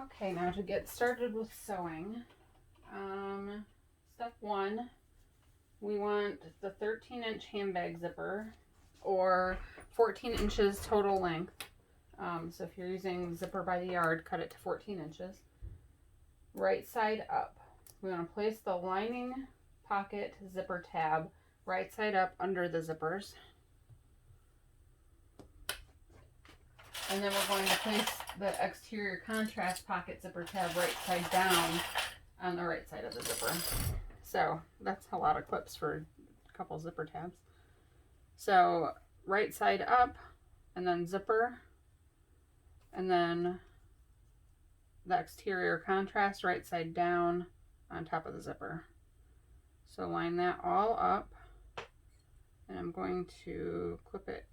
Okay, now to get started with sewing, step 1, we want the 13-inch handbag zipper or 14 inches total length. So if you're using zipper by the yard, cut it to 14 inches. Right side up. We want to place the lining pocket zipper tab right side up under the zippers. And then we're going to place the exterior contrast pocket zipper tab right side down on the right side of the zipper. So that's a lot of clips for a couple zipper tabs. So right side up, and then zipper, and then the exterior contrast right side down on top of the zipper. So line that all up, and I'm going to clip it.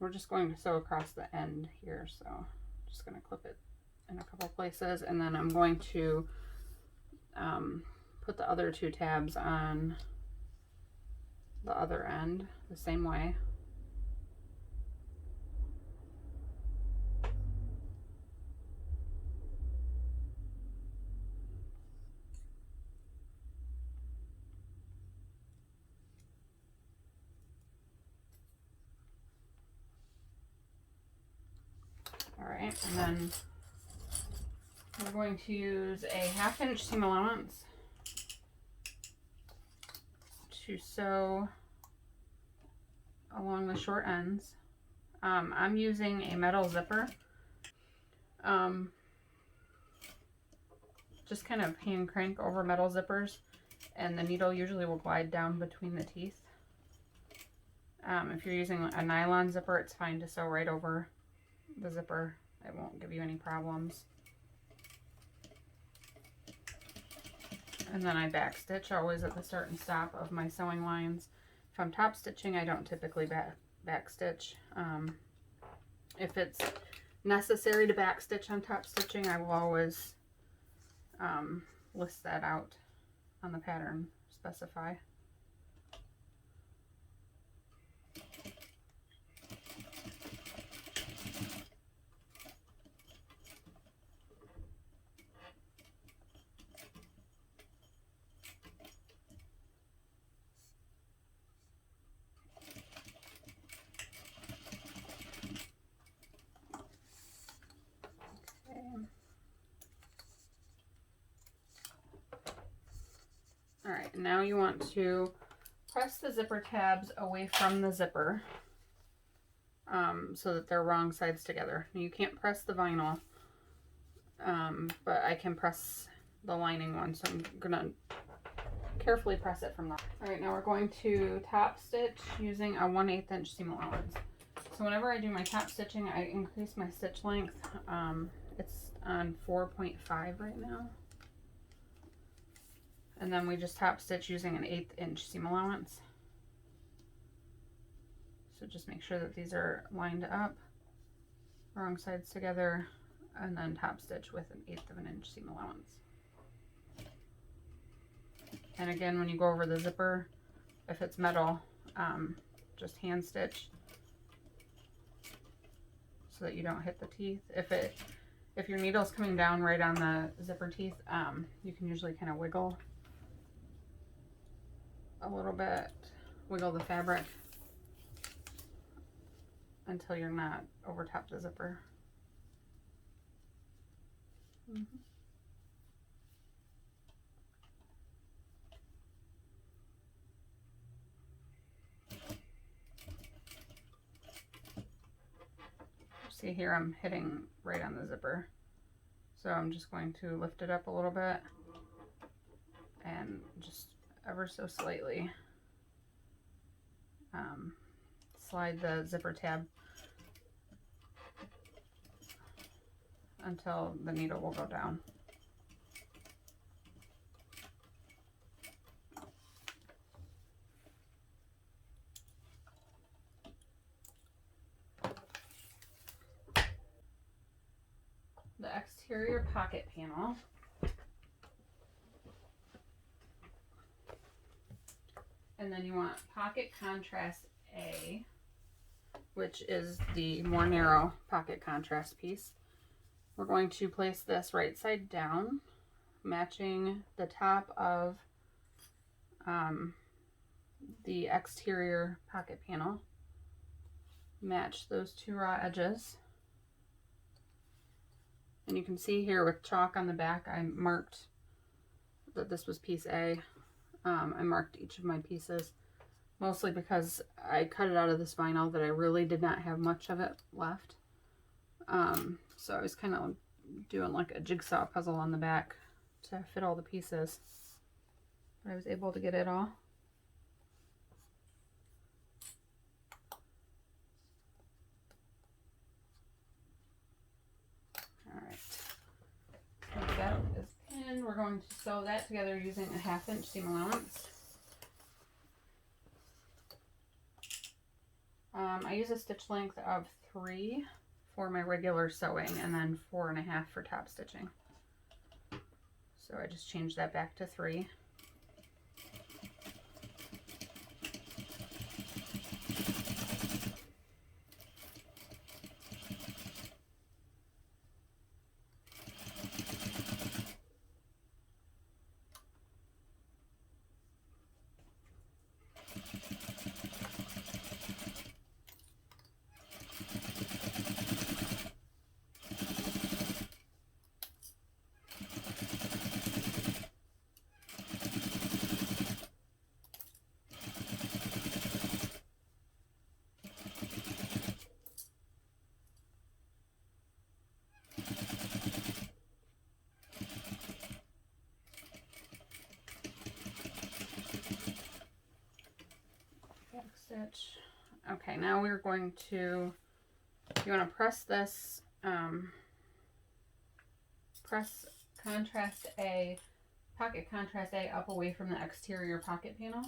We're just going to sew across the end here, so I'm just going to clip it in a couple places, and then I'm going to put the other 2 tabs on the other end the same way. All right, and then we're going to use a 1/2 inch seam allowance to sew along the short ends. I'm using a metal zipper. Just kind of hand crank over metal zippers, and the needle usually will glide down between the teeth. If you're using a nylon zipper, it's fine to sew right over the zipper. It won't give you any problems. And then I back stitch always at the start and stop of my sewing lines. If I'm top stitching, I don't typically back stitch. If it's necessary to back stitch on top stitching, I will always list that out on the pattern, specify. Alright, now you want to press the zipper tabs away from the zipper so that they're wrong sides together. Now you can't press the vinyl, but I can press the lining one, so I'm going to carefully press it from the... Alright, now we're going to top stitch using a 1/8 inch seam allowance. So whenever I do my top stitching, I increase my stitch length. It's on 4.5 right now. And then we just top stitch using an 1/8 inch seam allowance. So just make sure that these are lined up, wrong sides together, and then top stitch with an 1/8 of an inch seam allowance. And again, when you go over the zipper, if it's metal, just hand stitch so that you don't hit the teeth. If your needle's coming down right on the zipper teeth, you can usually kind of wiggle a little bit, wiggle the fabric until you're not over top the zipper. See here, I'm hitting right on the zipper. So I'm just going to lift it up a little bit and just ever so slightly slide the zipper tab until the needle will go down. The exterior pocket panel. And then you want pocket contrast A, which is the more narrow pocket contrast piece. we're going to place this right side down, matching the top of the exterior pocket panel. Match those two raw edges. And you can see here with chalk on the back, I marked that this was piece A. I marked each of my pieces, mostly because I cut it out of this vinyl that I really did not have much of it left. So I was kind of doing like a jigsaw puzzle on the back to fit all the pieces. But I was able to get it all. Alright. That is pinned. We're going to sew that together using a 1/2 inch seam allowance. I use a stitch length of 3 for my regular sewing and then 4.5 for top stitching. So I just changed that back to 3. Stitch. Okay, now we're going to, you want to press this, press contrast A, pocket contrast A up away from the exterior pocket panel,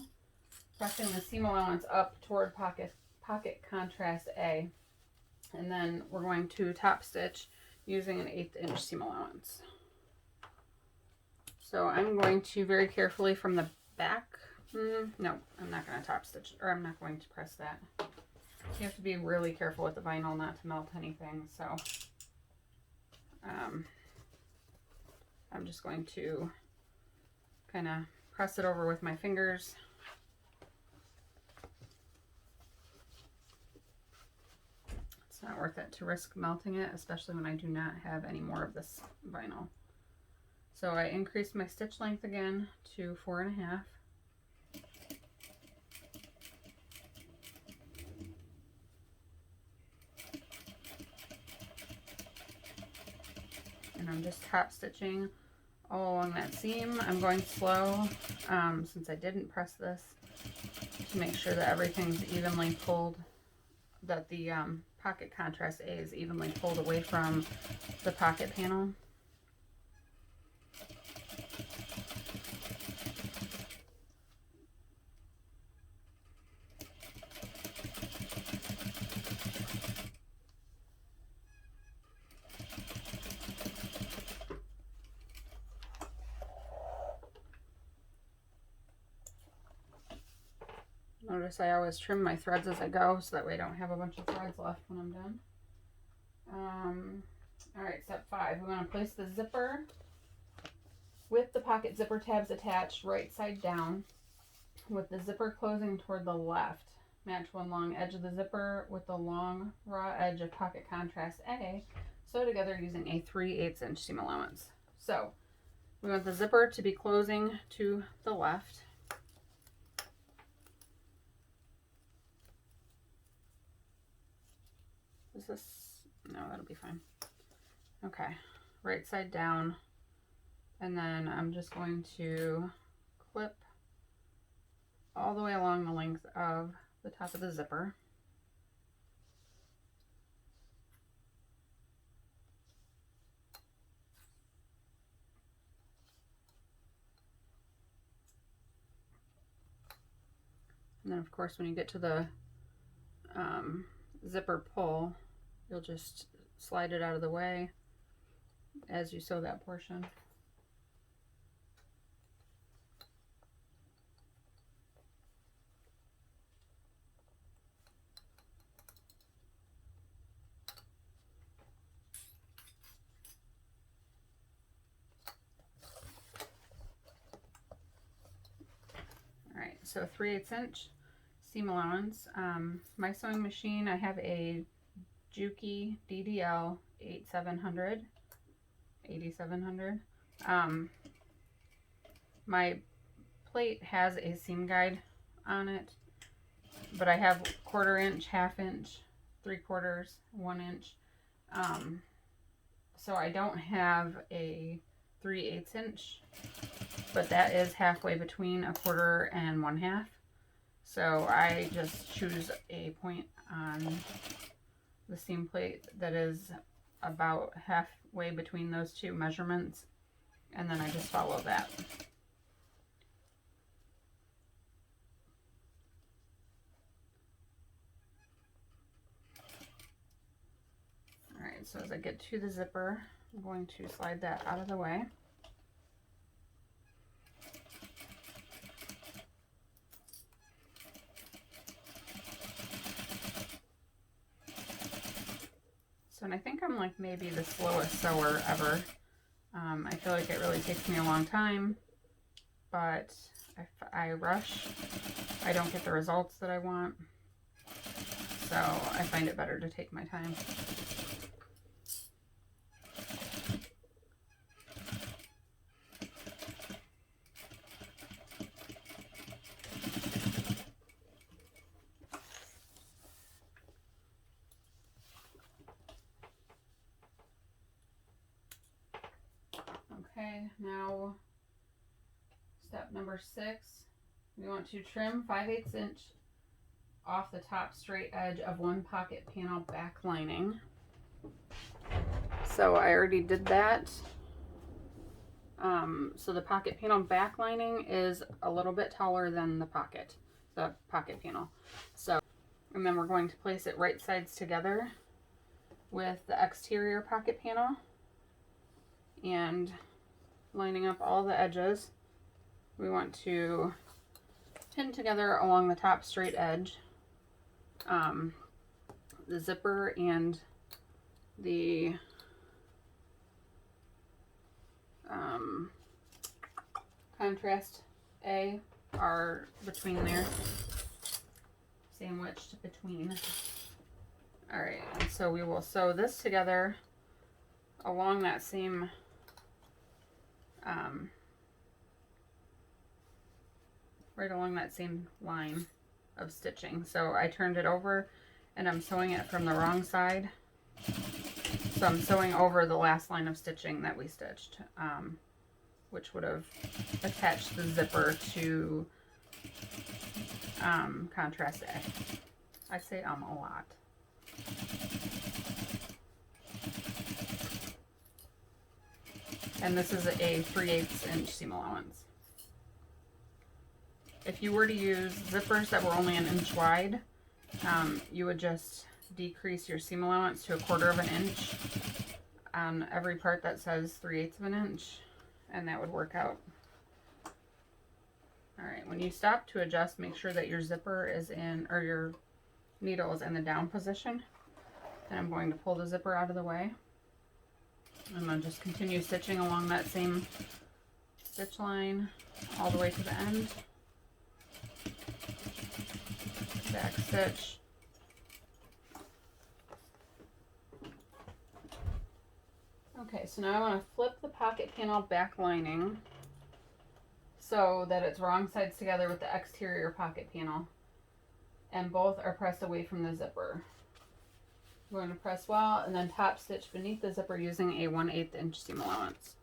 pressing the seam allowance up toward pocket contrast A, and then we're going to top stitch using an 1/8 inch seam allowance. So I'm going to very carefully from the back. No, I'm not going to top stitch, or I'm not going to press that. You have to be really careful with the vinyl not to melt anything, so I'm just going to kind of press it over with my fingers. It's not worth it to risk melting it, especially when I do not have any more of this vinyl. So I increased my stitch length again to 4.5. And I'm just top stitching all along that seam. I'm going slow since I didn't press this, to make sure that everything's evenly pulled, that the pocket contrast A is evenly pulled away from the pocket panel. Notice I always trim my threads as I go, so that way I don't have a bunch of threads left when I'm done. Alright, step 5. We want to place the zipper with the pocket zipper tabs attached right side down, with the zipper closing toward the left. Match one long edge of the zipper with the long raw edge of pocket contrast A. Sew together using a 3/8 inch seam allowance. So we want the zipper to be closing to the left. Is this, no, that'll be fine. Okay, right side down, and then I'm just going to clip all the way along the length of the top of the zipper. And then of course when you get to the zipper pull, you'll just slide it out of the way as you sew that portion. so 3/8 inch seam allowance. My sewing machine, I have a Juki DDL 8700. My plate has a seam guide on it, but I have 1/4 inch, 1/2 inch, 3/4, 1 inch. So I don't have a 3/8 inch, but that is halfway between 1/4 and 1/2. So I just choose a point on the seam plate that is about halfway between those two measurements, and then I just follow that. Alright, so as I get to the zipper, I'm going to slide that out of the way. So, and I think I'm like maybe the slowest sewer ever. I feel like it really takes me a long time, but if I rush, I don't get the results that I want. So I find it better to take my time. Okay, now step number 6, we want to trim 5/8 inch off the top straight edge of one pocket panel back lining. So I already did that. So the pocket panel back lining is a little bit taller than the pocket panel. So, and then we're going to place it right sides together with the exterior pocket panel and lining up all the edges. We want to pin together along the top straight edge the zipper and the contrast A are between there, sandwiched between. Alright, so we will sew this together along that same right along that same line of stitching. So I turned it over and I'm sewing it from the wrong side. So I'm sewing over the last line of stitching that we stitched, which would have attached the zipper to contrast A. I say a lot. And this is a 3/8 inch seam allowance. If you were to use zippers that were only 1 inch wide, you would just decrease your seam allowance to 1/4 of an inch on every part that says 3/8 of an inch, and that would work out. Alright, when you stop to adjust, make sure that your zipper is in, or your needle is in the down position. And I'm going to pull the zipper out of the way. And then just continue stitching along that same stitch line all the way to the end. Back stitch. Okay, so now I want to flip the pocket panel back lining so that it's wrong sides together with the exterior pocket panel, and both are pressed away from the zipper. We're going to press well and then top stitch beneath the zipper using a 1/8 inch seam allowance.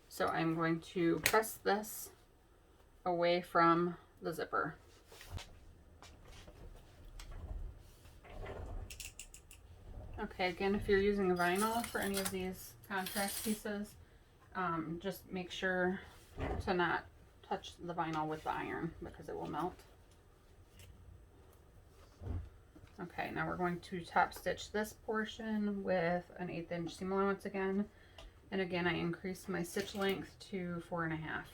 So I'm going to press this away from the zipper. Okay, again, if you're using vinyl for any of these contrast pieces, just make sure to not touch the vinyl with the iron because it will melt. Okay, now we're going to top stitch this portion with an 1/8 inch seam allowance again. And again, I increased my stitch length to 4.5.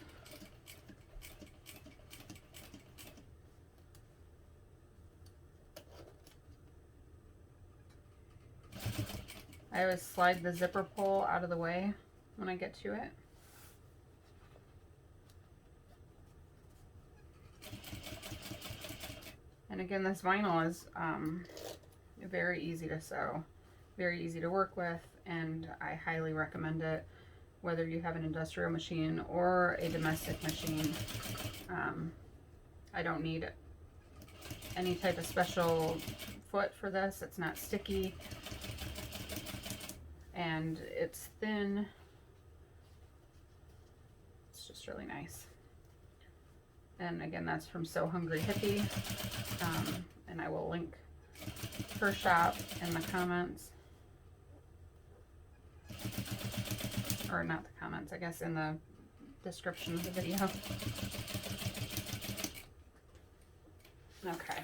I always slide the zipper pull out of the way when I get to it. And again, this vinyl is very easy to sew, very easy to work with, and I highly recommend it whether you have an industrial machine or a domestic machine. I don't need any type of special foot for this. It's not sticky, and it's thin. It's just really nice. And again, that's from So Hungry Hippie, and I will link her shop in the comments, or not the comments, I guess in the description of the video. Okay,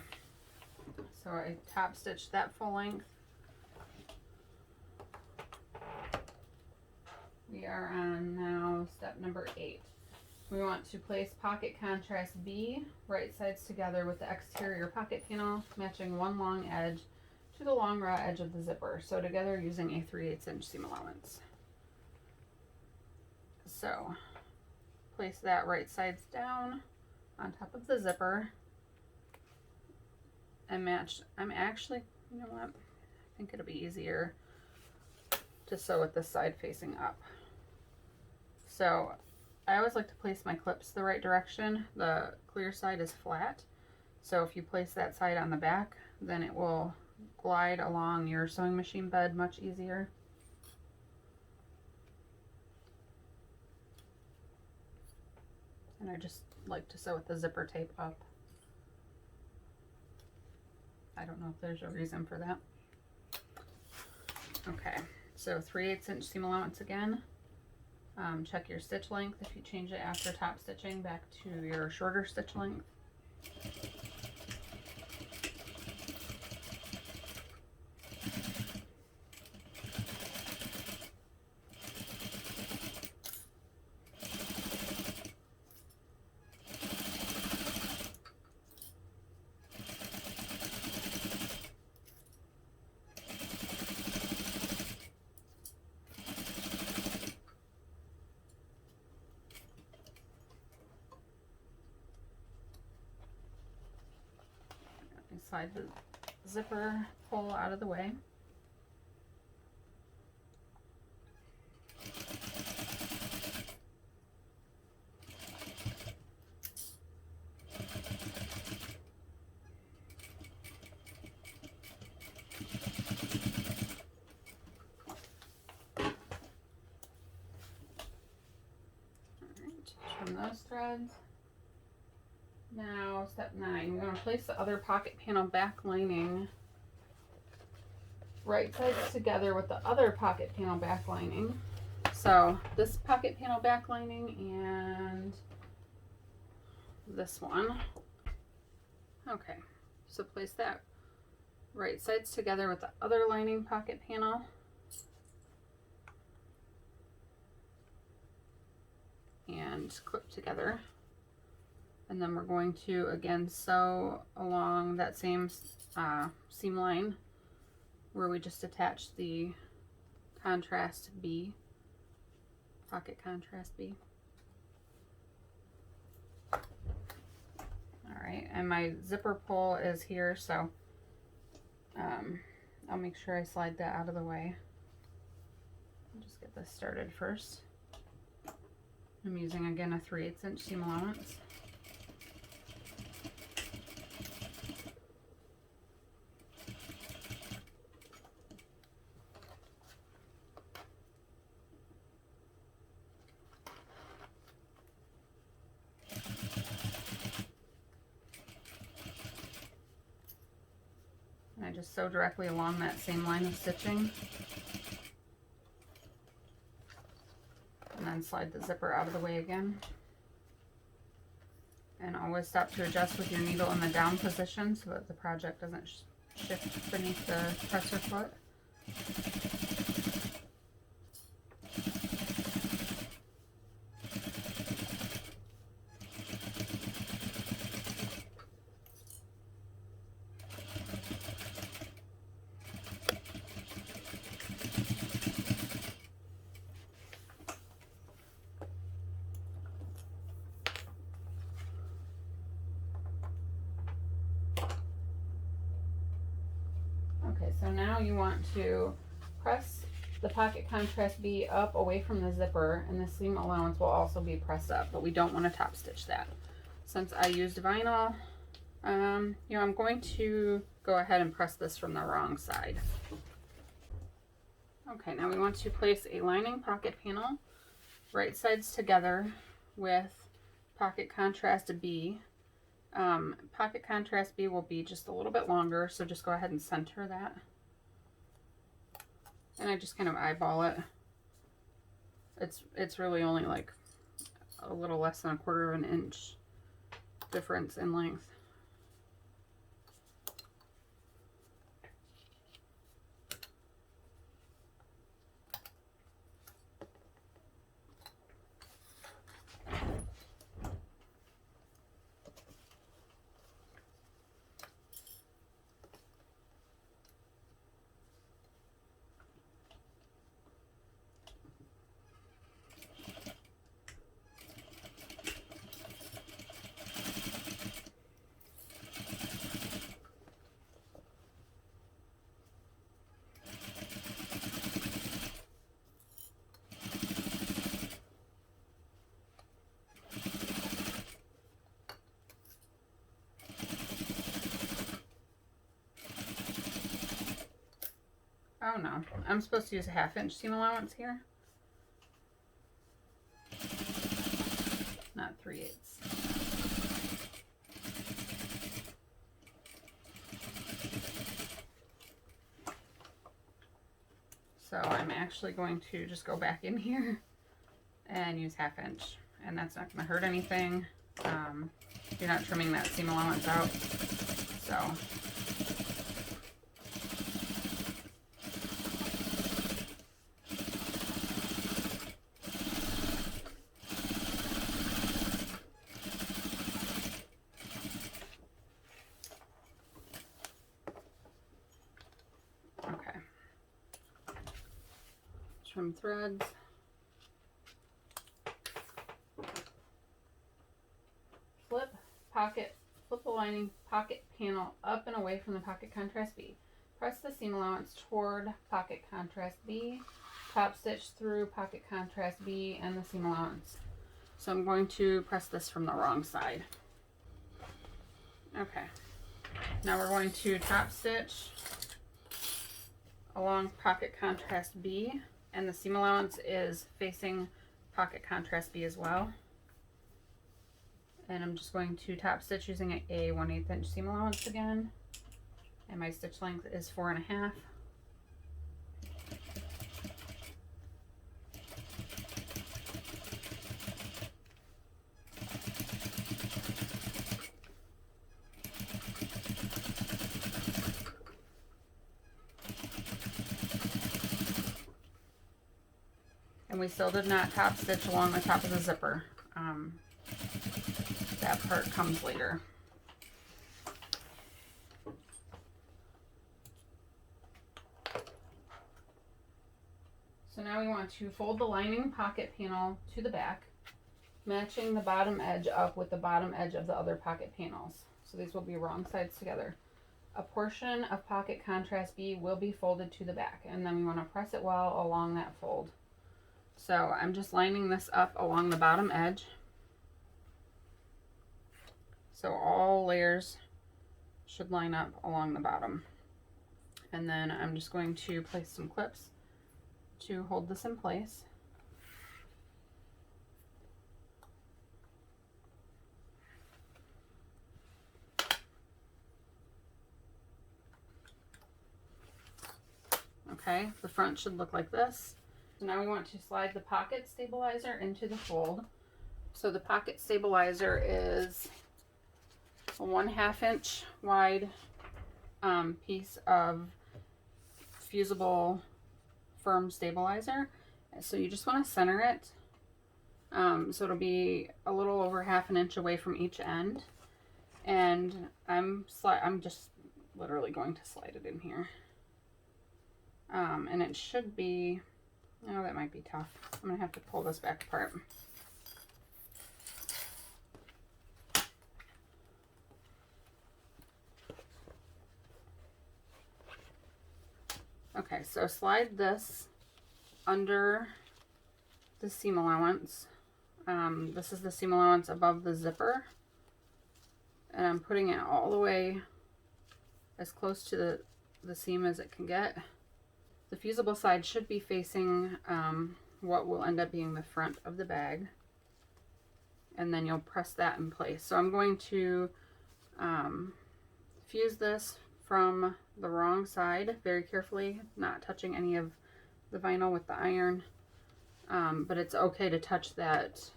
so I top stitched that full length. We are on now step number 8. We want to place pocket contrast B, right sides together with the exterior pocket panel, matching one long edge to the long raw edge of the zipper, sew together using a 3/8 inch seam allowance. So place that right sides down on top of the zipper and match. I'm actually, you know what, I think it'll be easier to sew with this side facing up. So I always like to place my clips the right direction. The clear side is flat, so if you place that side on the back, then it will glide along your sewing machine bed much easier. And I just like to sew with the zipper tape up. I don't know if there's a reason for that. Okay, so 3/8 inch seam allowance again. Check your stitch length if you change it after top stitching back to your shorter stitch length. Slide the zipper pull out of the way. Alright, trim those threads. Now, step 9, we're going to place the other pocket panel back lining right sides together with the other pocket panel back lining. So, this pocket panel back lining and this one. Okay, so place that right sides together with the other lining pocket panel. And clip together. And then we're going to again sew along that same seam line where we just attached the contrast B, pocket contrast B. Alright, and my zipper pull is here, so I'll make sure I slide that out of the way. I'll just get this started first. I'm using again a 3/8 inch seam allowance. And I just sew directly along that same line of stitching. And then slide the zipper out of the way again. And always stop to adjust with your needle in the down position so that the project doesn't shift beneath the presser foot. Okay, so now you want to press the pocket contrast B up away from the zipper, and the seam allowance will also be pressed up, but we don't want to top stitch that. Since I used vinyl, you know, I'm going to go ahead and press this from the wrong side. Okay, now we want to place a lining pocket panel, right sides together with pocket contrast B. Pocket contrast B will be just a little bit longer, so just go ahead and center that. And I just kind of eyeball it. It's really only like a little less than 1/4 of an inch difference in length. Oh no, I'm supposed to use a 1/2 inch seam allowance here, not 3/8. So I'm actually going to just go back in here and use 1/2 inch, and that's not going to hurt anything. You're not trimming that seam allowance out, so. Okay. Trim threads. Flip the lining pocket panel up and away from the pocket contrast B. Press the seam allowance toward pocket contrast B. Top stitch through pocket contrast B and the seam allowance. So I'm going to press this from the wrong side. Okay. Now we're going to top stitch along pocket contrast B, and the seam allowance is facing pocket contrast B as well. And I'm just going to top stitch using a 1/8 inch seam allowance again. And my stitch length is 4.5. And we still did not top stitch along the top of the zipper. That part comes later. So now we want to fold the lining pocket panel to the back, matching the bottom edge up with the bottom edge of the other pocket panels. So these will be wrong sides together. A portion of pocket contrast B will be folded to the back, and then we want to press it well along that fold. So I'm just lining this up along the bottom edge. So all layers should line up along the bottom. And then I'm just going to place some clips to hold this in place. Okay, the front should look like this. So now we want to slide the pocket stabilizer into the fold. So the pocket stabilizer is a 1/2 inch wide piece of fusible firm stabilizer. So you just want to center it. So it'll be a little over 1/2 inch away from each end. And I'm just literally going to slide it in here. And it should be, oh, that might be tough. I'm gonna have to pull this back apart. Okay, so slide this under the seam allowance. This is the seam allowance above the zipper. And I'm putting it all the way as close to the seam as it can get. The fusible side should be facing what will end up being the front of the bag. And then you'll press that in place. So I'm going to fuse this from the wrong side very carefully, not touching any of the vinyl with the iron. But it's okay to touch that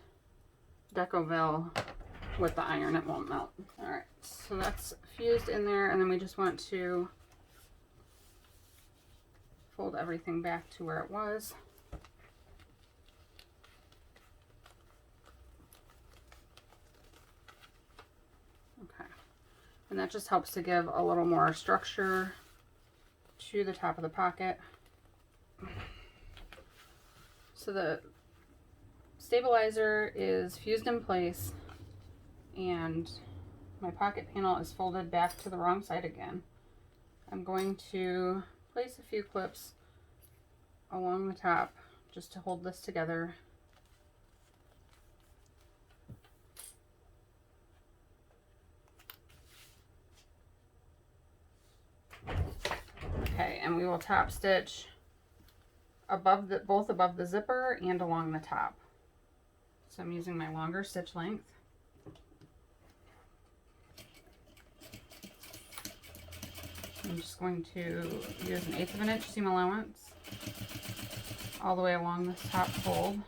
Decoville with the iron, it won't melt. All right, so that's fused in there, and then we just want to fold everything back to where it was. Okay, and that just helps to give a little more structure to the top of the pocket. So the stabilizer is fused in place, and my pocket panel is folded back to the wrong side again. I'm going to place a few clips along the top just to hold this together. Okay, and we will top stitch above both above the zipper and along the top. So I'm using my longer stitch length. I'm just going to use an 1/8 of an inch seam allowance all the way along this top fold.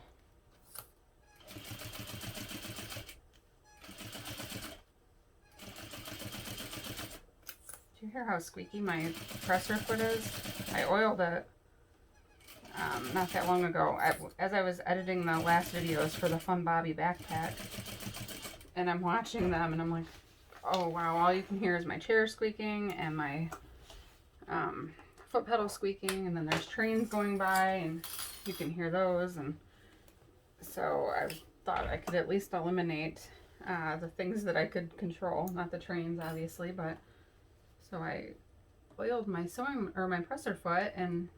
Do you hear how squeaky my presser foot is? I oiled it not that long ago as I was editing the last videos for the Fun Bobby backpack, and I'm watching them and I'm like, oh wow, all you can hear is my chair squeaking and my foot pedal squeaking, and then there's trains going by and you can hear those. And so I thought I could at least eliminate the things that I could control, not the trains obviously, but so I oiled my sewing or my presser foot, and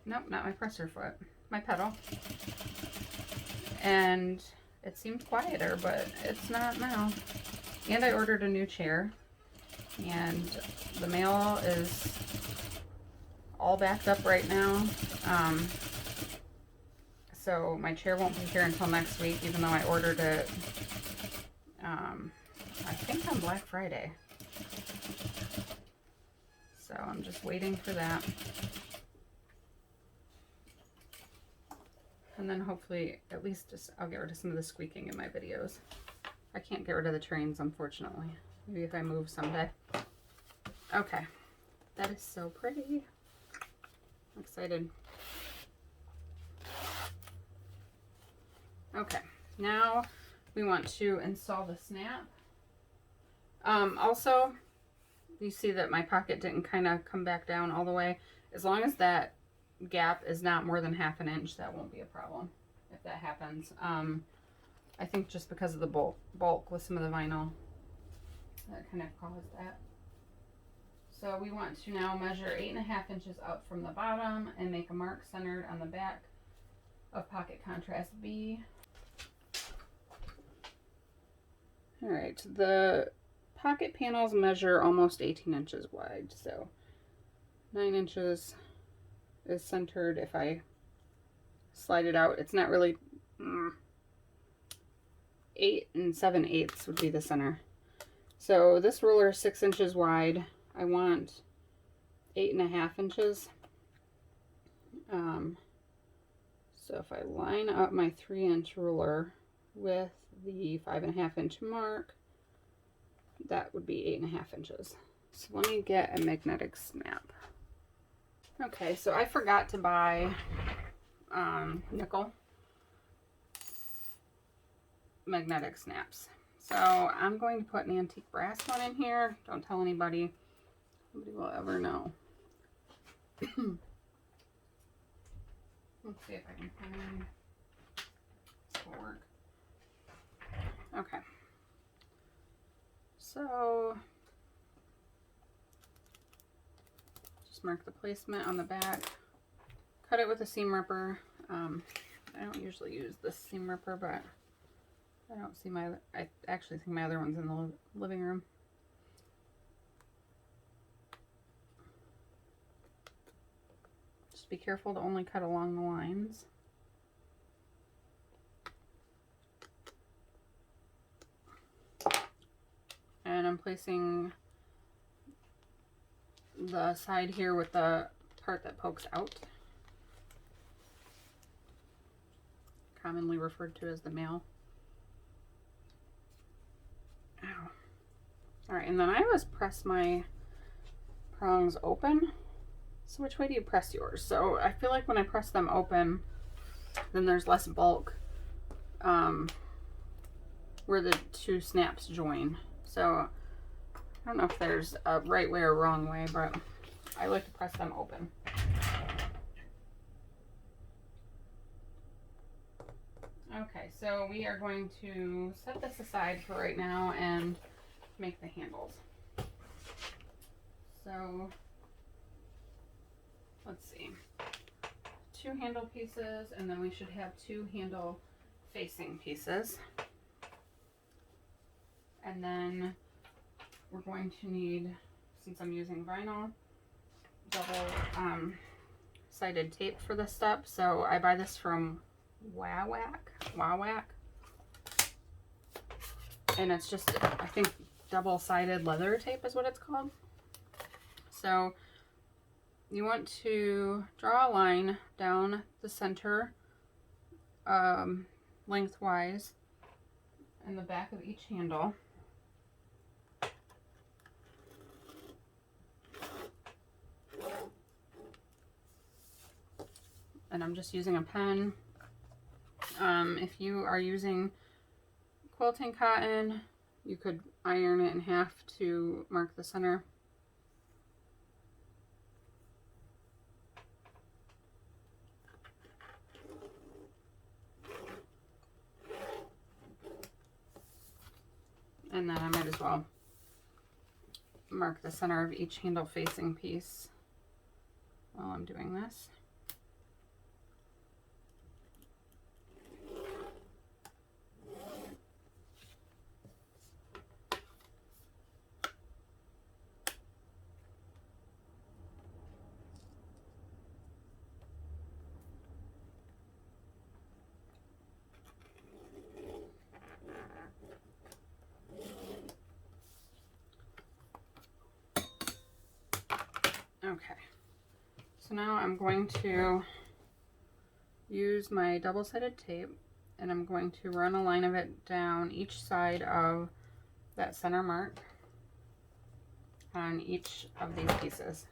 nope, not my presser foot, my pedal, and it seemed quieter, but it's not now. And I ordered a new chair, and the mail is all backed up right now. So my chair won't be here until next week, even though I ordered it, I think on Black Friday. So I'm just waiting for that. And then hopefully, at least I'll get rid of some of the squeaking in my videos. I can't get rid of the trains, unfortunately. Maybe if I move someday. Okay. That is so pretty. I'm excited. Okay. Now we want to install the snap. Also, you see that my pocket didn't kind of come back down all the way. As long as that gap is not more than 1/2 inch, that won't be a problem if that happens. I think just because of the bulk with some of the vinyl, that kind of caused that. So we want to now measure 8.5 inches up from the bottom and make a mark centered on the back of pocket contrast B. All right, the pocket panels measure almost 18 inches wide, so 9 inches is centered. If I slide it out, it's not really 8 7/8 would be the center. So this ruler is 6 inches wide. I want 8.5 inches. So if I line up my 3-inch ruler with the 5.5 inch mark, that would be 8.5 inches. So let me get a magnetic snap. Okay, so I forgot to buy nickel magnetic snaps. So I'm going to put an antique brass one in here. Don't tell anybody. Nobody will ever know. Let's see if I can find this will work. Okay. So just mark the placement on the back. Cut it with a seam ripper. I don't usually use this seam ripper, but I don't see I actually think my other one's in the living room. Just be careful to only cut along the lines. And I'm placing the side here with the part that pokes out, commonly referred to as the male. Ow. All right, and then I always press my prongs open. So which way do you press yours? So I feel like when I press them open, then there's less bulk where the two snaps join. So I don't know if there's a right way or wrong way, but I like to press them open. Okay, so we are going to set this aside for right now and make the handles. So let's see, 2 handle pieces, and then we should have 2 handle facing pieces. And then we're going to need, since I'm using vinyl, double sided tape for this step. So I buy this from Wawak, and it's just, I think, double-sided leather tape is what it's called. So you want to draw a line down the center lengthwise in the back of each handle. And I'm just using a pen. If you are using quilting cotton, you could iron it in half to mark the center. And then I might as well mark the center of each handle facing piece while I'm doing this. Okay, so now I'm going to use my double-sided tape, and I'm going to run a line of it down each side of that center mark on each of these pieces.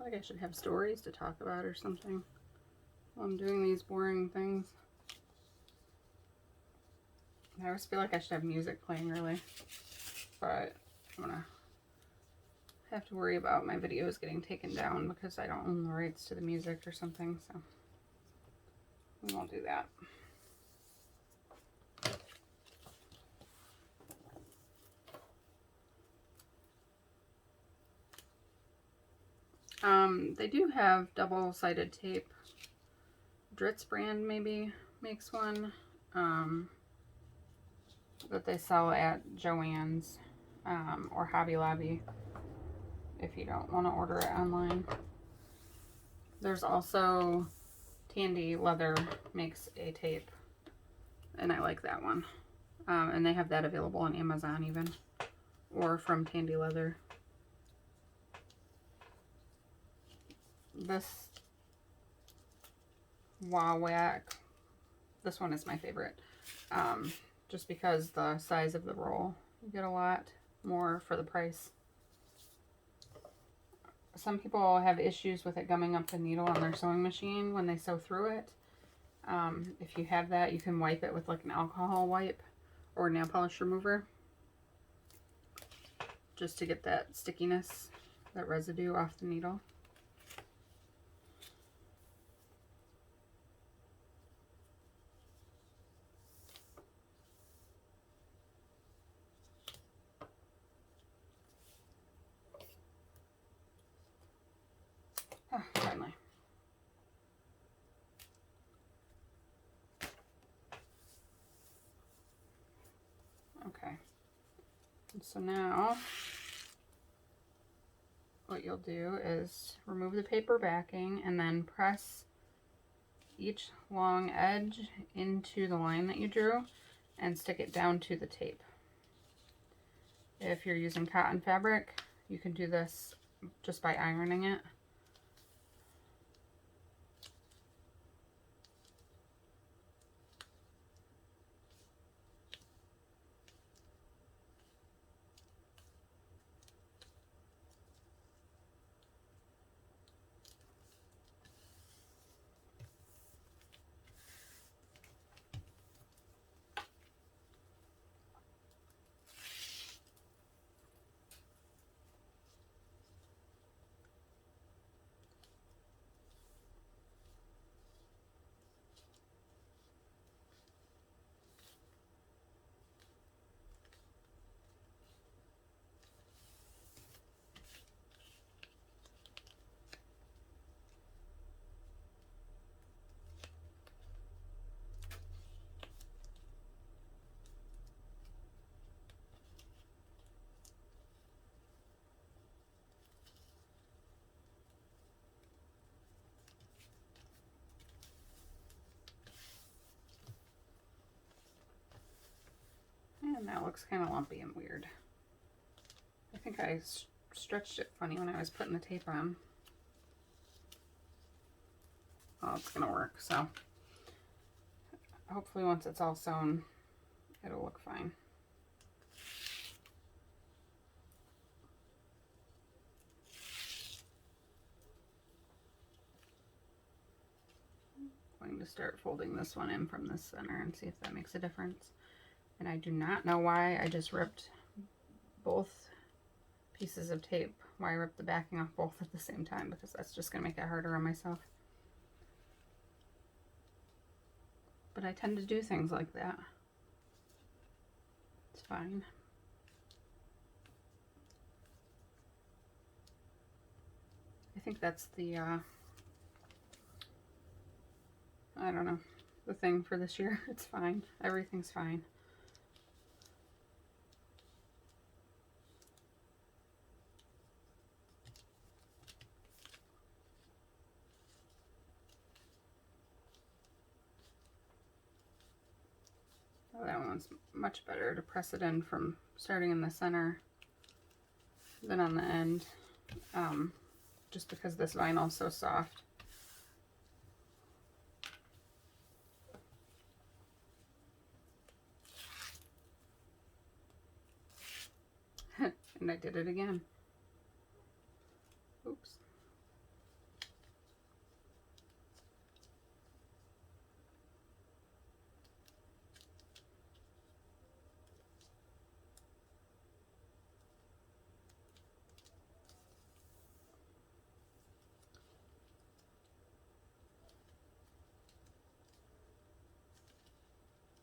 I feel like I should have stories to talk about or something while I'm doing these boring things. I always feel like I should have music playing, really, but I'm gonna have to worry about my videos getting taken down because I don't own the rights to the music or something, so we won't do that. They do have double-sided tape. Dritz brand maybe makes one that they sell at Joann's or Hobby Lobby if you don't want to order it online. There's also Tandy Leather makes a tape, and I like that one. And they have that available on Amazon even, or from Tandy Leather. This Wow Whack, this one is my favorite, just because the size of the roll. You get a lot more for the price. Some people have issues with it gumming up the needle on their sewing machine when they sew through it. If you have that, you can wipe it with like an alcohol wipe or nail polish remover, just to get that stickiness, that residue off the needle. Finally. Okay. So now what you'll do is remove the paper backing and then press each long edge into the line that you drew and stick it down to the tape. If you're using cotton fabric, you can do this just by ironing it. And that looks kind of lumpy and weird. I think I stretched it funny when I was putting the tape on. Oh, it's gonna work, so hopefully once it's all sewn, it'll look fine. I'm going to start folding this one in from the center and see if that makes a difference. And I do not know why I just ripped both pieces of tape, why I ripped the backing off both at the same time, because that's just going to make it harder on myself. But I tend to do things like that. It's fine. I think that's the, I don't know, the thing for this year. It's fine. Everything's fine. Oh, that one's much better to press it in from starting in the center than on the end, just because this vinyl is so soft. And I did it again. Oops.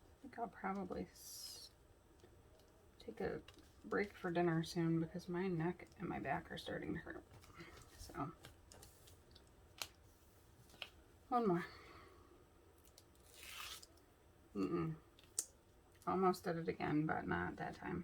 I think I'll probably take a break for dinner soon because my neck and my back are starting to hurt. So, one more. Almost did it again, but not that time.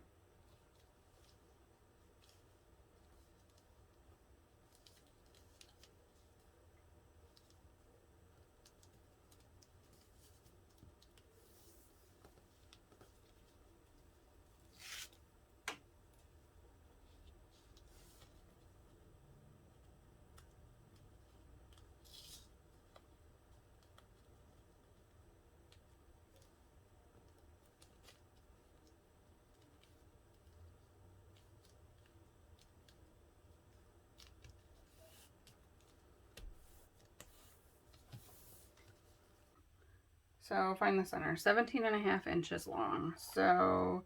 So find the center, 17.5 inches long. So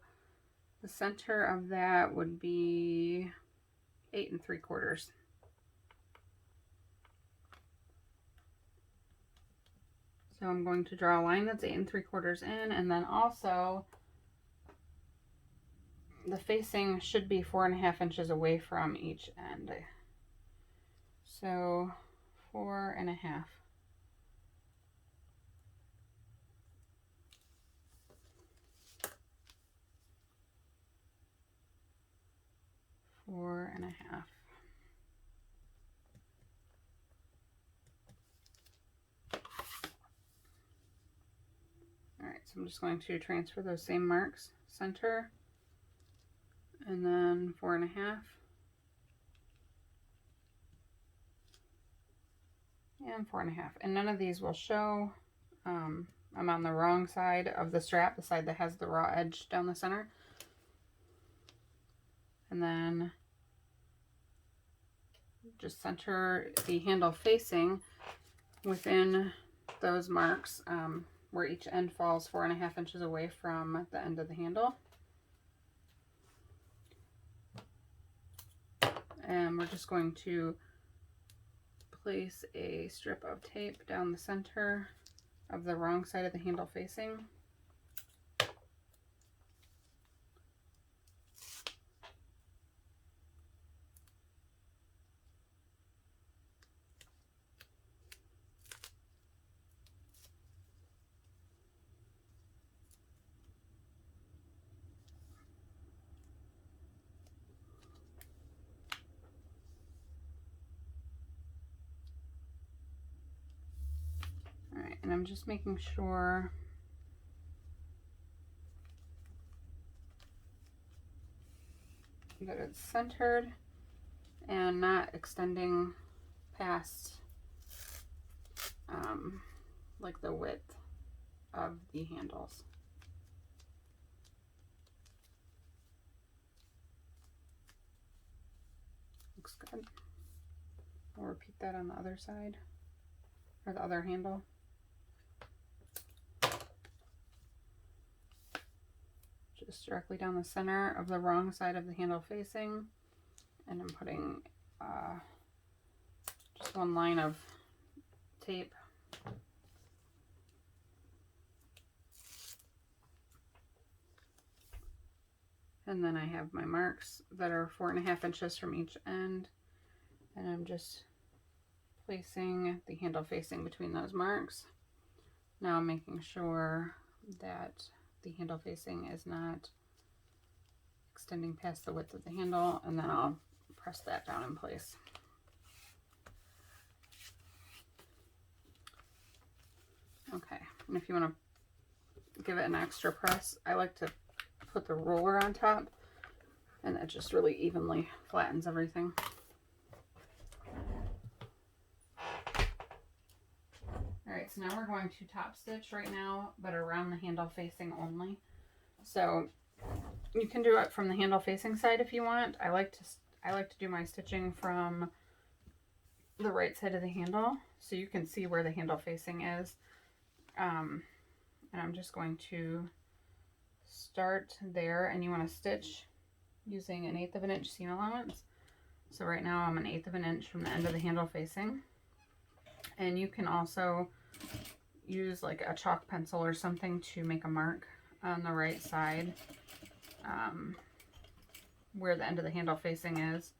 the center of that would be 8 3/4. So I'm going to draw a line that's 8 3/4 in, and then also the facing should be 4.5 inches away from each end. So 4.5. Four and a half. All right, so I'm just going to transfer those same marks, center, and then 4.5, and 4.5. And none of these will show. I'm on the wrong side of the strap, the side that has the raw edge down the center. And then just center the handle facing within those marks where each end falls 4.5 inches away from the end of the handle. And we're just going to place a strip of tape down the center of the wrong side of the handle facing. Alright, and I'm just making sure that it's centered and not extending past like the width of the handles. Looks good. I'll repeat that on the other side, or the other handle. Just directly down the center of the wrong side of the handle facing, and I'm putting just one line of tape. And then I have my marks that are 4.5 inches from each end, and I'm just placing the handle facing between those marks. Now I'm making sure that the handle facing is not extending past the width of the handle, and then I'll press that down in place. Okay, and if you want to give it an extra press, I like to put the roller on top, and that just really evenly flattens everything. Alright, so now we're going to top stitch right now, but around the handle facing only. So you can do it from the handle facing side if you want. I like to do my stitching from the right side of the handle, so you can see where the handle facing is. And I'm just going to start there, and you want to stitch using 1/8 of an inch seam allowance. So right now I'm 1/8 of an inch from the end of the handle facing, and you can also use like a chalk pencil or something to make a mark on the right side where the end of the handle facing is,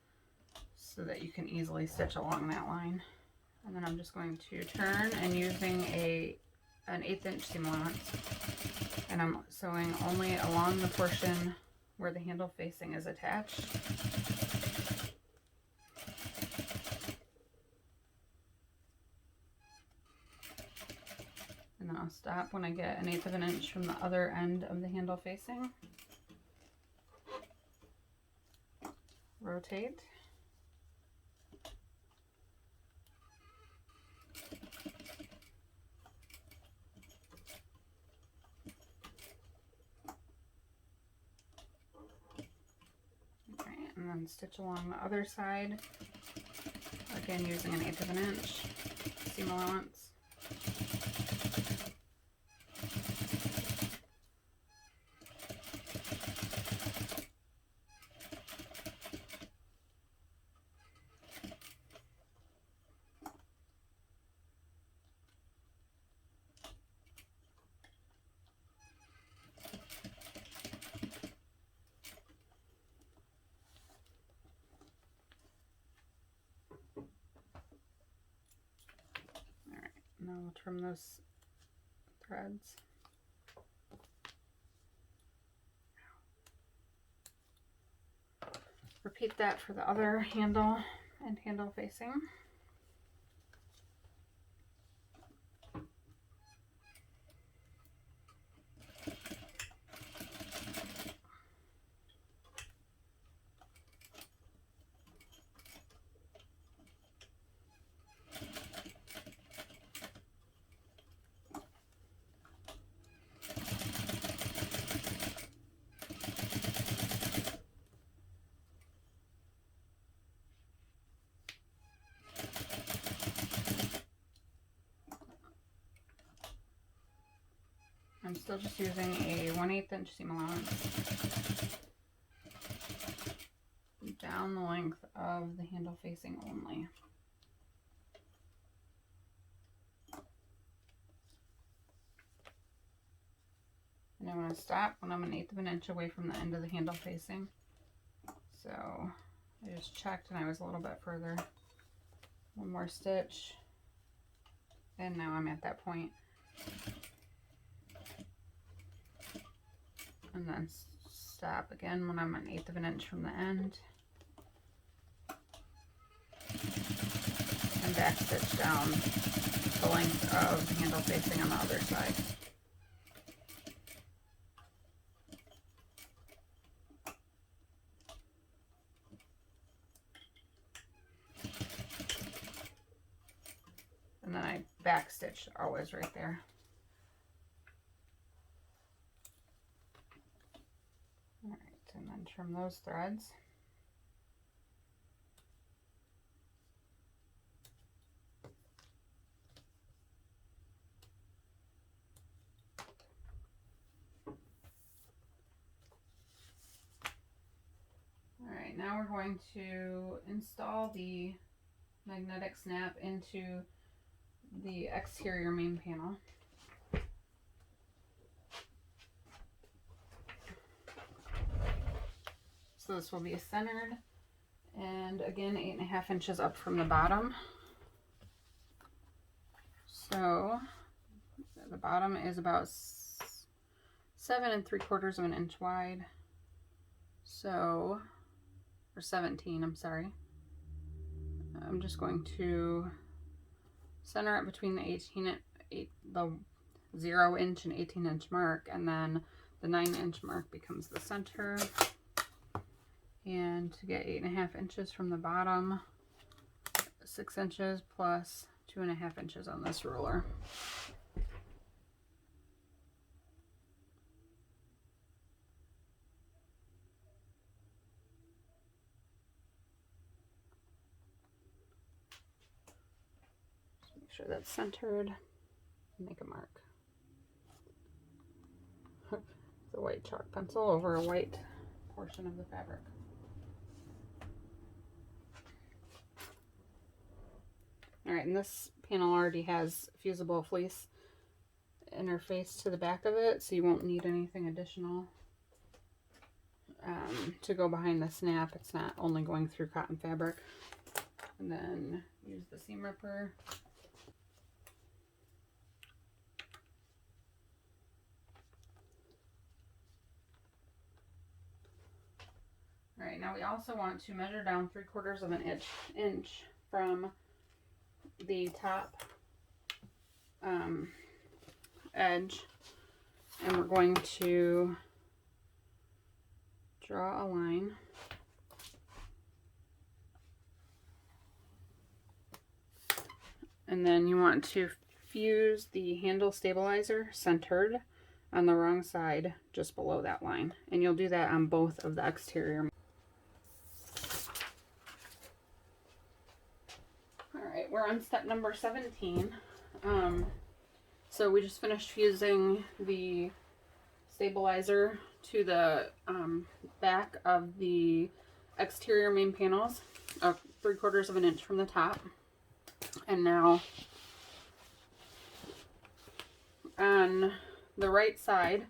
so that you can easily stitch along that line. And then I'm just going to turn, and using an 1/8 inch seam allowance, and I'm sewing only along the portion where the handle facing is attached. And then I'll stop when I get 1/8 of an inch from the other end of the handle facing. Rotate. And then stitch along the other side, again using 1/8 of an inch seam allowance. Now we'll trim those threads. Repeat that for the other handle and handle facing. I'm still just using a 1/8 inch seam allowance down the length of the handle facing only. And I want to stop when I'm 1/8 of an inch away from the end of the handle facing. So I just checked and I was a little bit further. One more stitch. And now I'm at that point. And then stop again when I'm 1/8 of an inch from the end. And back stitch down the length of the handle facing on the other side. And then I back stitch always right there. Alright, and then trim those threads. Alright, now we're going to install the magnetic snap into the exterior main panel. So this will be centered, and again 8.5 inches up from the bottom. So the bottom is about 7 3/4 of an inch wide. So, or 17, I'm sorry. I'm just going to center it between the the 0 inch and 18 inch mark, and then the 9 inch mark becomes the center. And to get 8.5 inches from the bottom, 6 inches plus 2.5 inches on this ruler. Just make sure that's centered. Make a mark. The white chalk pencil over a white portion of the fabric. Alright, and this panel already has fusible fleece interface to the back of it, so you won't need anything additional to go behind the snap. It's not only going through cotton fabric. And then use the seam ripper. Alright, now we also want to measure down 3/4 of an inch from the top edge, and we're going to draw a line. And then you want to fuse the handle stabilizer centered on the wrong side just below that line, and you'll do that on both of the exterior. Alright, we're on step number 17. So we just finished fusing the stabilizer to the back of the exterior main panels, 3/4 of an inch from the top. And now on the right side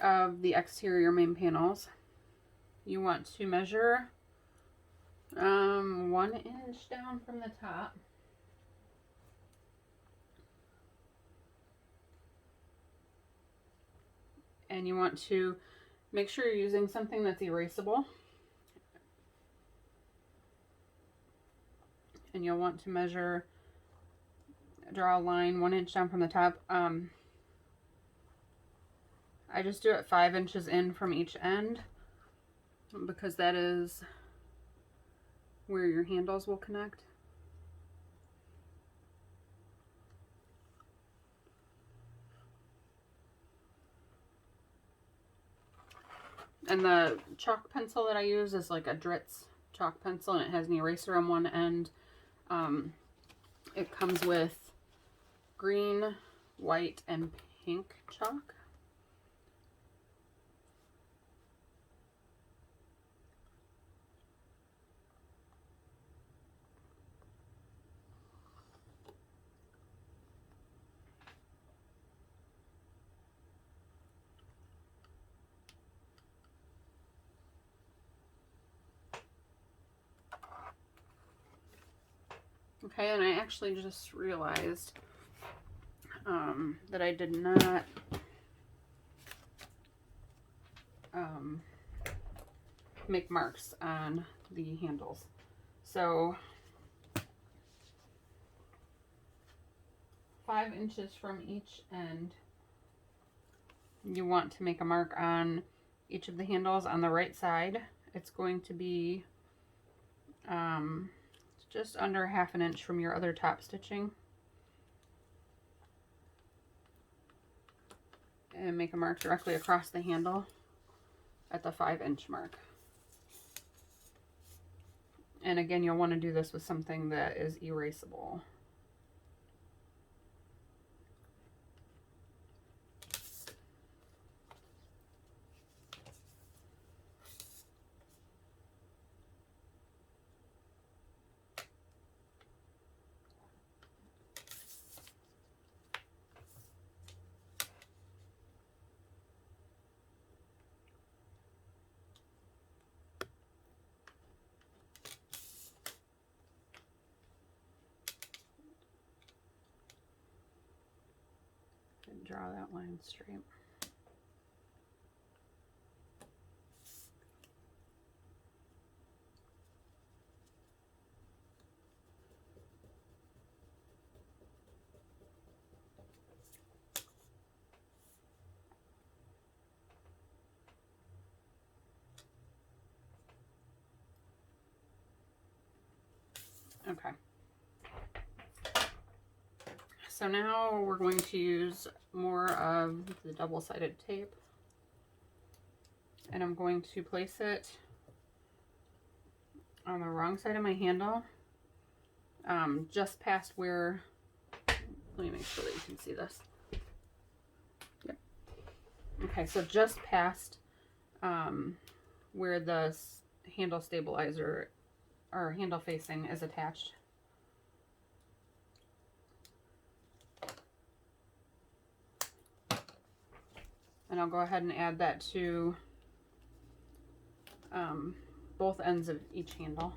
of the exterior main panels, you want to measure 1 inch down from the top And you want to make sure you're using something that's erasable. And you'll want to measure, draw a line 1 inch down from the top. I just do it 5 inches in from each end because that is where your handles will connect. And the chalk pencil that I use is like a Dritz chalk pencil, and it has an eraser on one end. It comes with green, white, and pink chalk. Okay, and I actually just realized that I did not make marks on the handles. So 5 inches from each end, you want to make a mark on each of the handles on the right side. It's going to be just under 1/2 inch from your other top stitching. And make a mark directly across the handle at the 5 inch mark. And again, you'll want to do this with something that is erasable. Draw that line straight. Okay. So now we're going to use more of the double-sided tape, and I'm going to place it on the wrong side of my handle, just past where, let me make sure that you can see this. Yep. Okay, so just past where the handle stabilizer or handle facing is attached. And I'll go ahead and add that to both ends of each handle.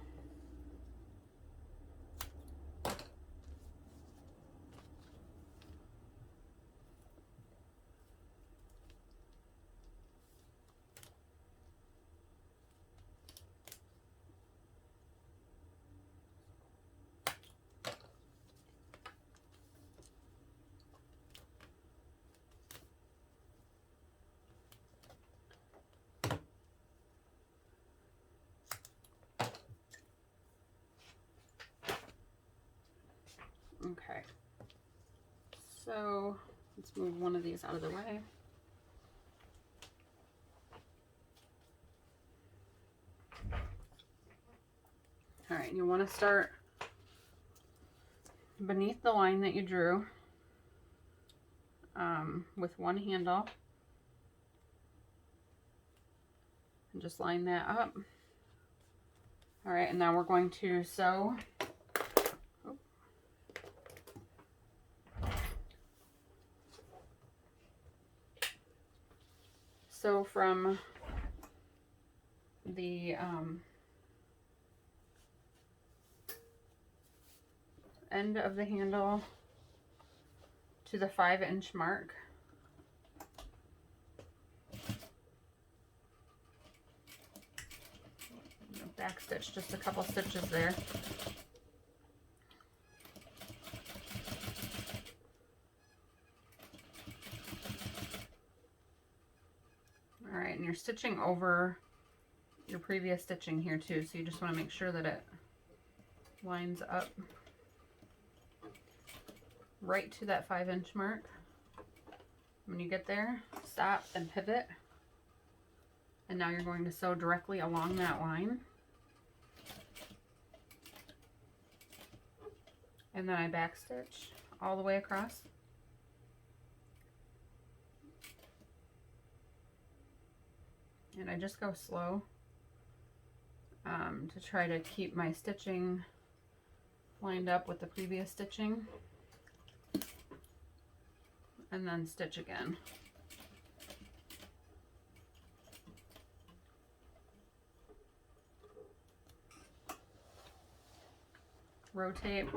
Okay, so let's move one of these out of the way. All right, you want to start beneath the line that you drew with one handle, and just line that up. All right, and now we're going to sew. So from the end of the handle to the 5 inch mark, back stitch just a couple stitches there. All right, and you're stitching over your previous stitching here too, so you just want to make sure that it lines up right to that 5-inch mark. When you get there, stop and pivot. And now you're going to sew directly along that line. And then I back stitch all the way across. And I just go slow to try to keep my stitching lined up with the previous stitching. And then stitch again. Rotate.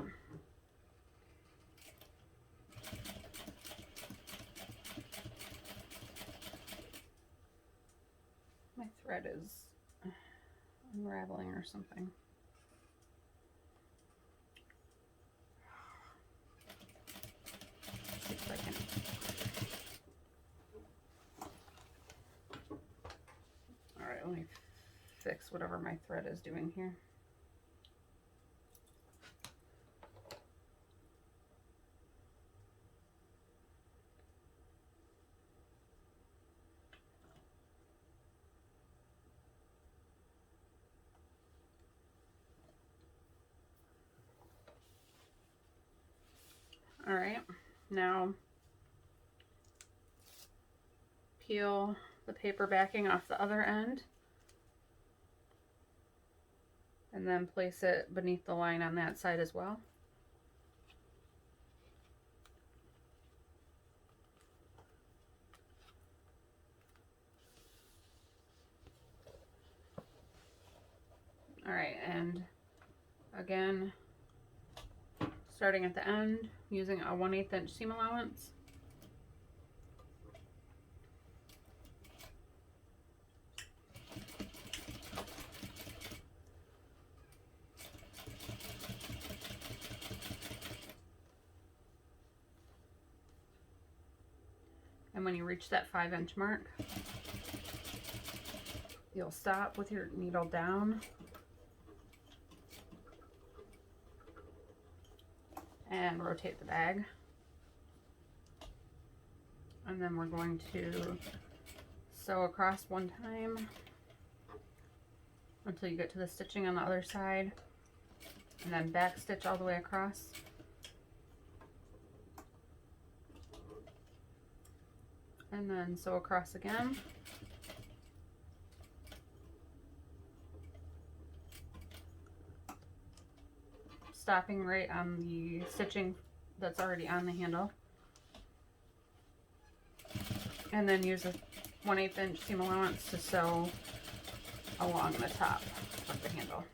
My thread is unraveling or something. See if I can. All right, let me fix whatever my thread is doing here. All right, now peel the paper backing off the other end and then place it beneath the line on that side as well. All right, and again, starting at the end, using a 1/8 inch seam allowance. And when you reach that 5-inch mark, you'll stop with your needle down and rotate the bag. And then we're going to sew across one time until you get to the stitching on the other side, and then back stitch all the way across. And then sew across again. Stopping right on the stitching that's already on the handle. And then use a 1/8 inch seam allowance to sew along the top of the handle.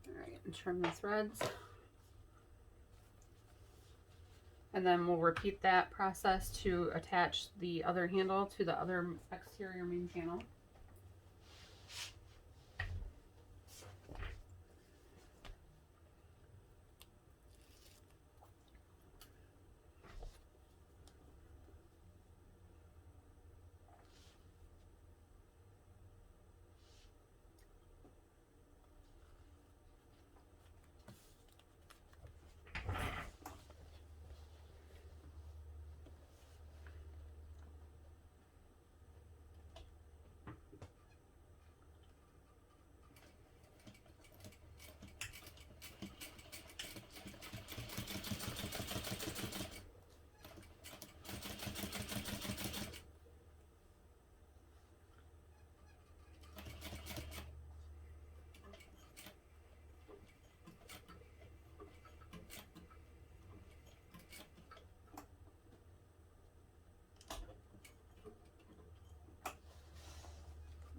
Alright, and trim the threads. And then we'll repeat that process to attach the other handle to the other exterior main panel.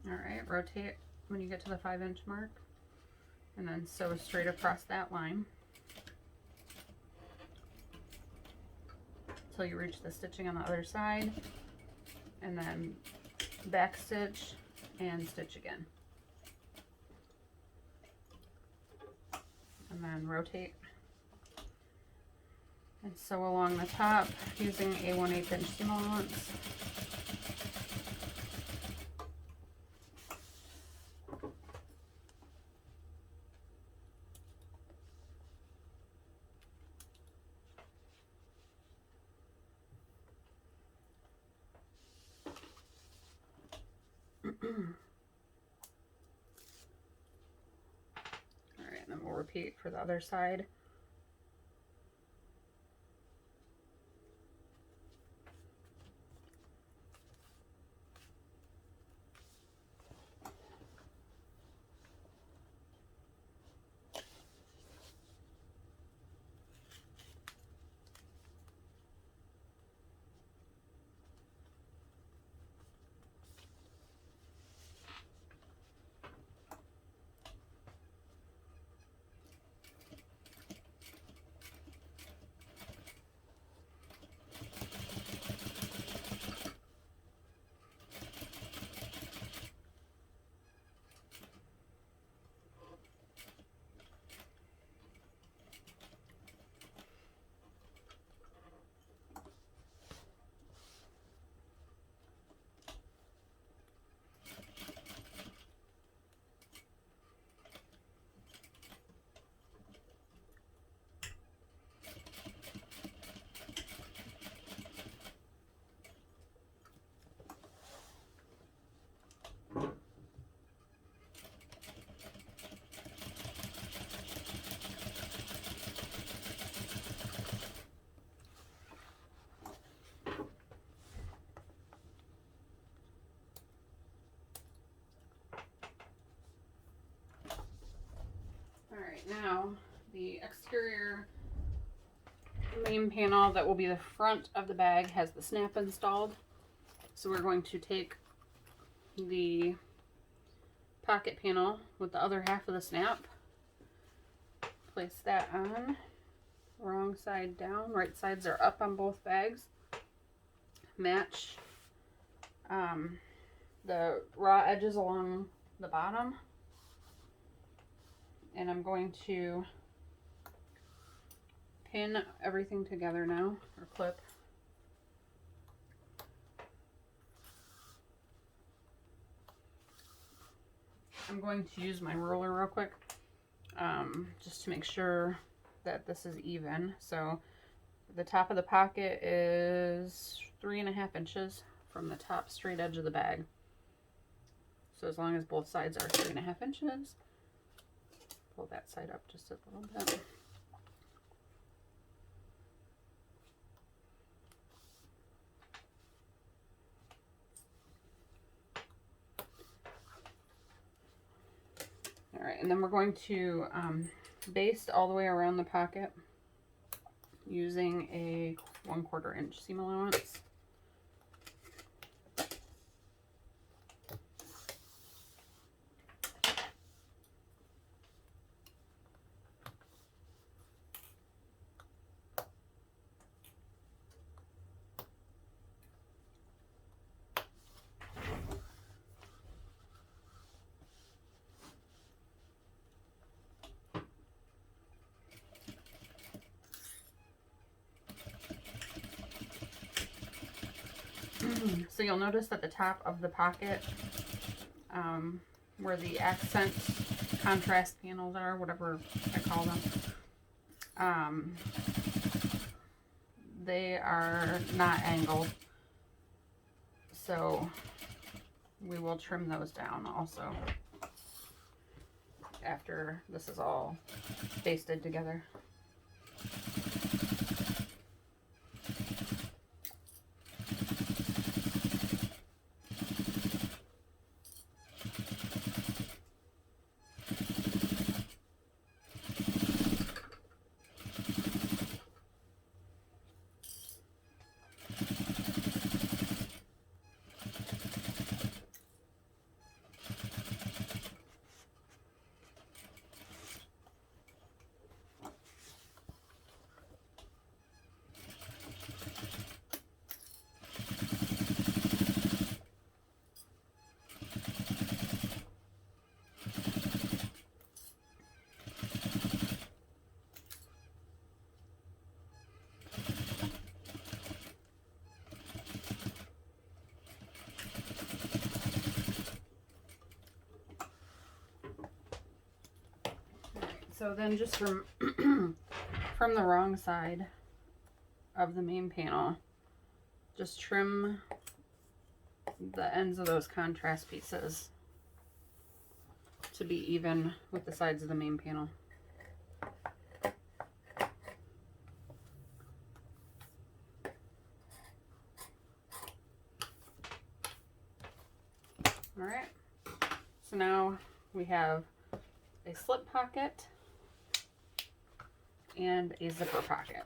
All right, rotate when you get to the 5-inch mark And then sew straight across that line until you reach the stitching on the other side, and then back stitch and stitch again. And then rotate and sew along the top using a 1/8 inch seam allowance. Alright, and then we'll repeat for the other side. Now the exterior main panel that will be the front of the bag has the snap installed. So we're going to take the pocket panel with the other half of the snap, place that on, wrong side down, right sides are up on both bags, match the raw edges along the bottom. And I'm going to pin everything together now, or clip. I'm going to use my ruler real quick, just to make sure that this is even. So the top of the pocket is 3.5 inches from the top straight edge of the bag. So as long as both sides are 3.5 inches, pull that side up just a little bit. All right, and then we're going to baste all the way around the pocket using a 1/4 inch seam allowance. So you'll notice that the top of the pocket, where the accent contrast panels are, whatever I call them, they are not angled. So we will trim those down also after this is all basted together. So then just from from the wrong side of the main panel, just trim the ends of those contrast pieces to be even with the sides of the main panel. All right, so now we have a slip pocket and a zipper pocket.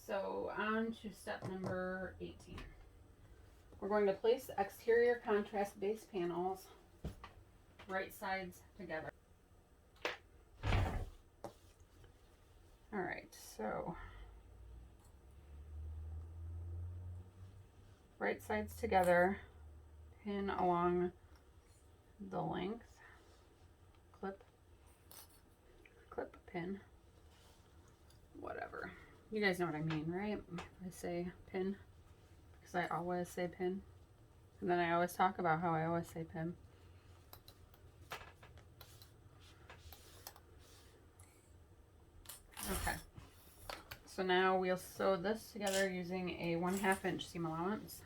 So on to step number 18. We're going to place the exterior contrast base panels right sides together. All right, so right sides together, pin along the length, clip, pin, whatever. You guys know what I mean, right? I say pin because I always say pin, and then I always talk about how I always say pin. Okay, so now we'll sew this together using a 1/2 inch seam allowance.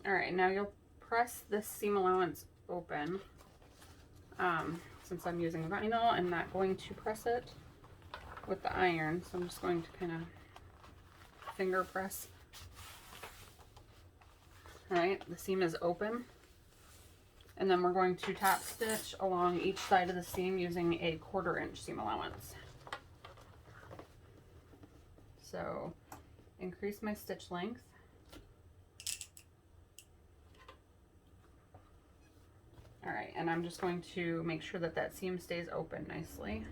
All right, now you'll press this seam allowance open. Since I'm using vinyl, I'm not going to press it with the iron, so I'm just going to kind of finger press. All right, the seam is open. And then we're going to top stitch along each side of the seam using a 1/4 inch seam allowance. So increase my stitch length. All right, and I'm just going to make sure that that seam stays open nicely.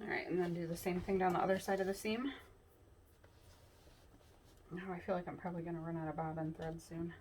Alright, and then do the same thing down the other side of the seam. Now I feel like I'm probably going to run out of bobbin thread soon.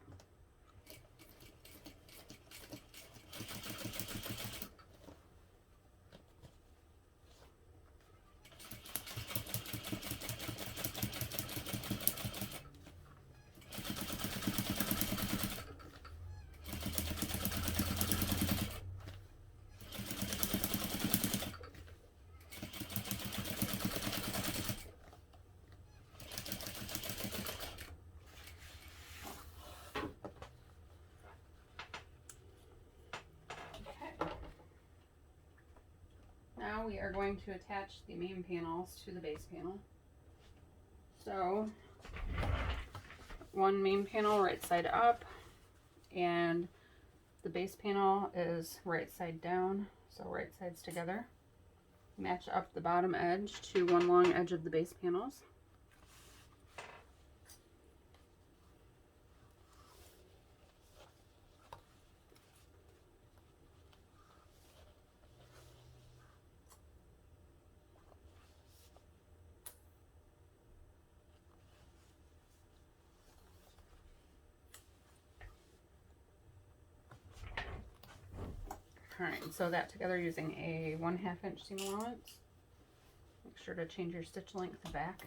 Now we are going to attach the main panels to the base panel. So one main panel right side up, and the base panel is right side down, so right sides together. Match up the bottom edge to one long edge of the base panels. Alright, sew that together using a 1/2 inch seam allowance. sure to change your stitch length back.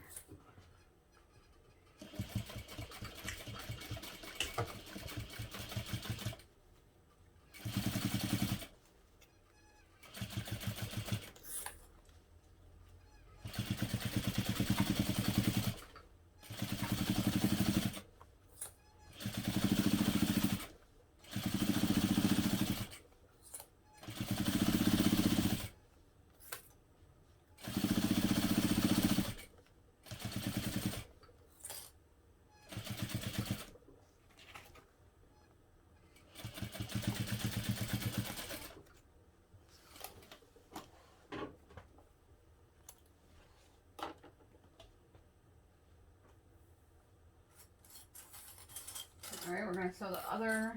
All right, we're going to sew the other.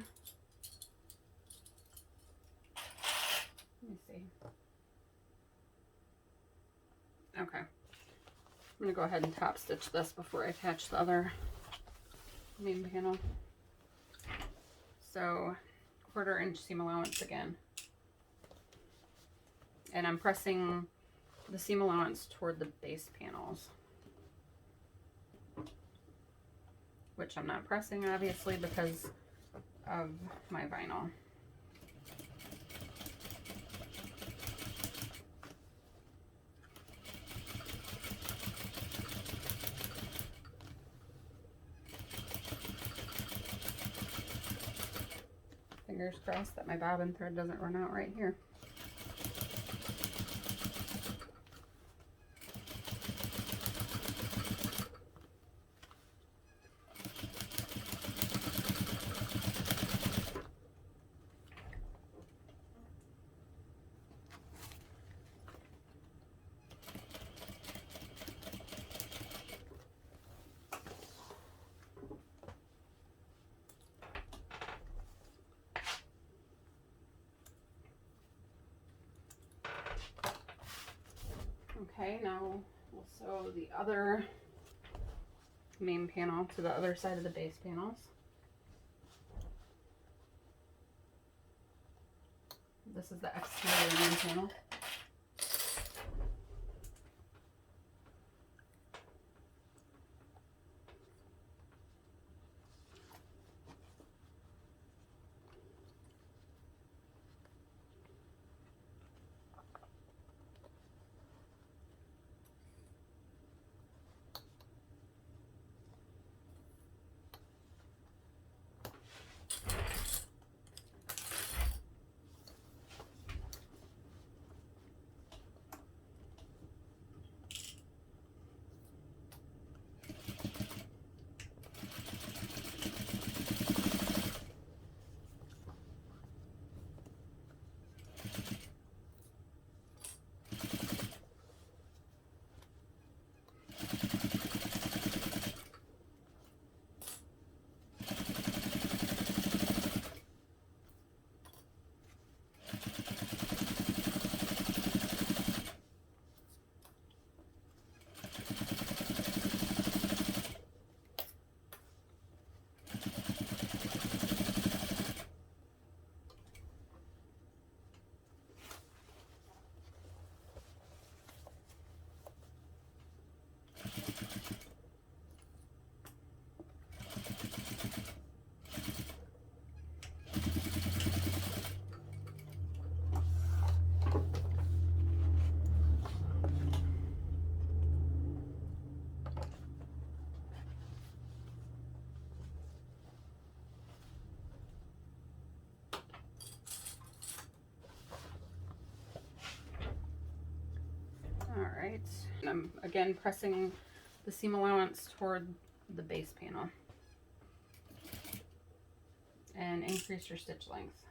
Let me see. Okay. I'm going to go ahead and top stitch this before I attach the other main panel. So 1/4 inch seam allowance again. And I'm pressing the seam allowance toward the base panels, which I'm not pressing obviously because of my vinyl. Fingers crossed that my bobbin thread doesn't run out right here. Okay, now we'll sew the other main panel to the other side of the base panels. This is the exterior main panel. Alright, and I'm again pressing the seam allowance toward the base panel. And increase your stitch length.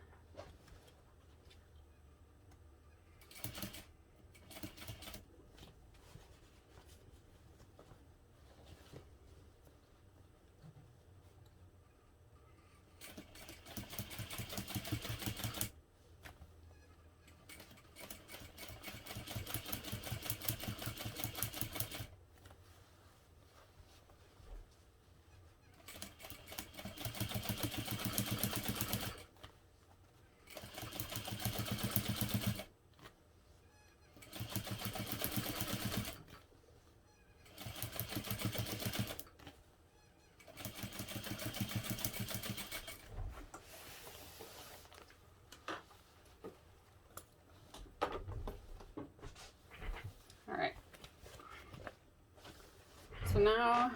now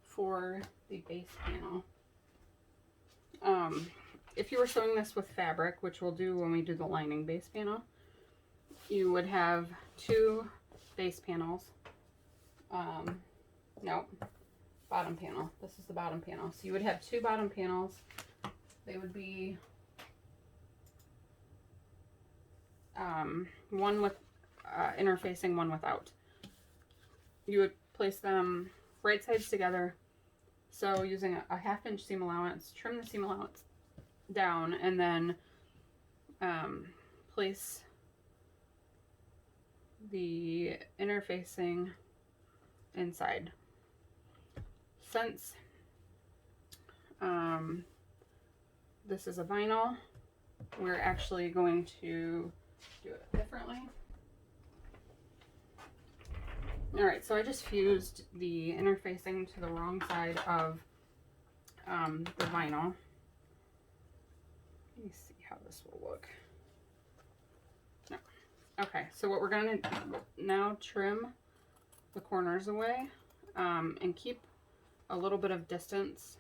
for the base panel. If you were sewing this with fabric, which we'll do when we do the lining base panel, you would have 2 base panels. No, bottom panel. This is the bottom panel. So you would have 2 bottom panels. They would be one with interfacing, one without. You would place them right sides together. So using a 1/2 inch seam allowance, trim the seam allowance down, and then place the interfacing inside. Since this is a vinyl, we're actually going to do it differently. Alright, so I just fused the interfacing to the wrong side of the vinyl. Let me see how this will look. No. Okay, so what we're going to now trim the corners away and keep a little bit of distance.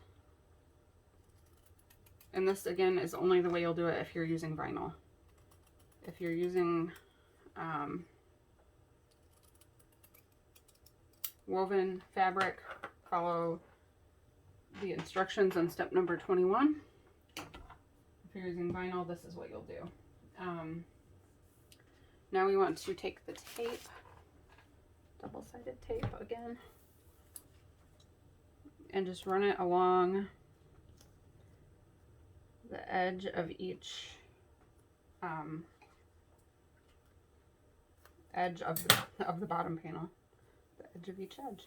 And this, again, is only the way you'll do it if you're using vinyl. If you're using woven fabric, follow the instructions on step number 21. If you're using vinyl, this is what you'll do. Now we want to take the tape, double-sided tape again, and just run it along the edge of each edge of the bottom panel, the edge of each edge.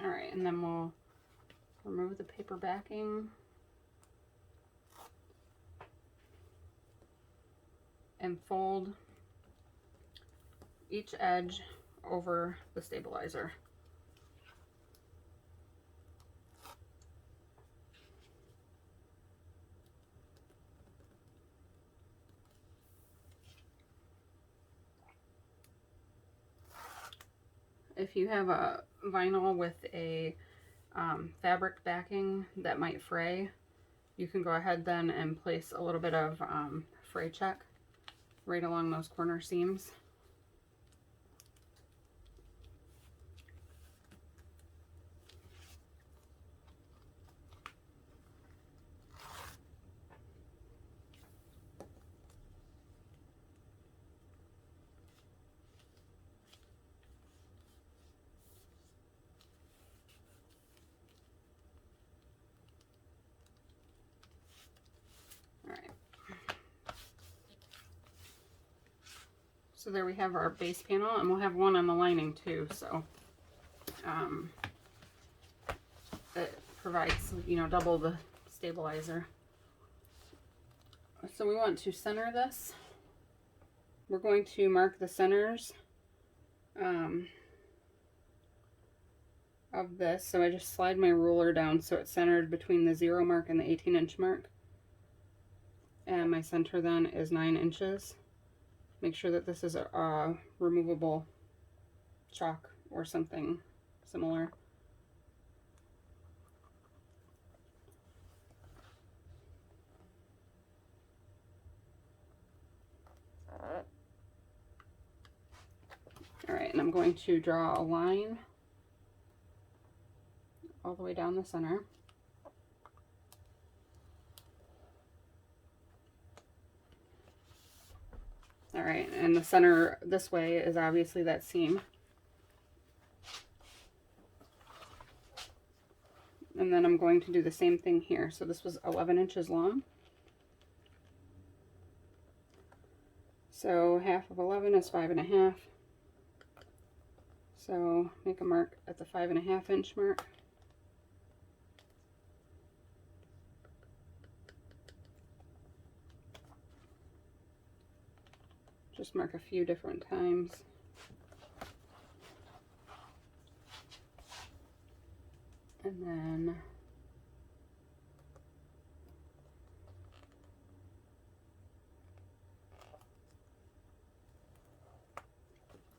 Alright, and then we'll remove the paper backing and fold each edge over the stabilizer. If you have a vinyl with a fabric backing that might fray, you can go ahead then and place a little bit of fray check right along those corner seams. So there we have our base panel, and we'll have one on the lining too, so it provides, you know, double the stabilizer. So we want to center this. We're going to mark the centers of this. So I just slide my ruler down so it's centered between the 0 mark and the 18-inch mark. And my center then is 9 inches. Make sure that this is a removable chalk or something similar. Alright, and I'm going to draw a line all the way down the center. All right, and the center this way is obviously that seam. And then I'm going to do the same thing here. So this was 11 inches long. So half of 11 is 5.5. So make a mark at the 5.5 inch mark. Just mark a few different times. And then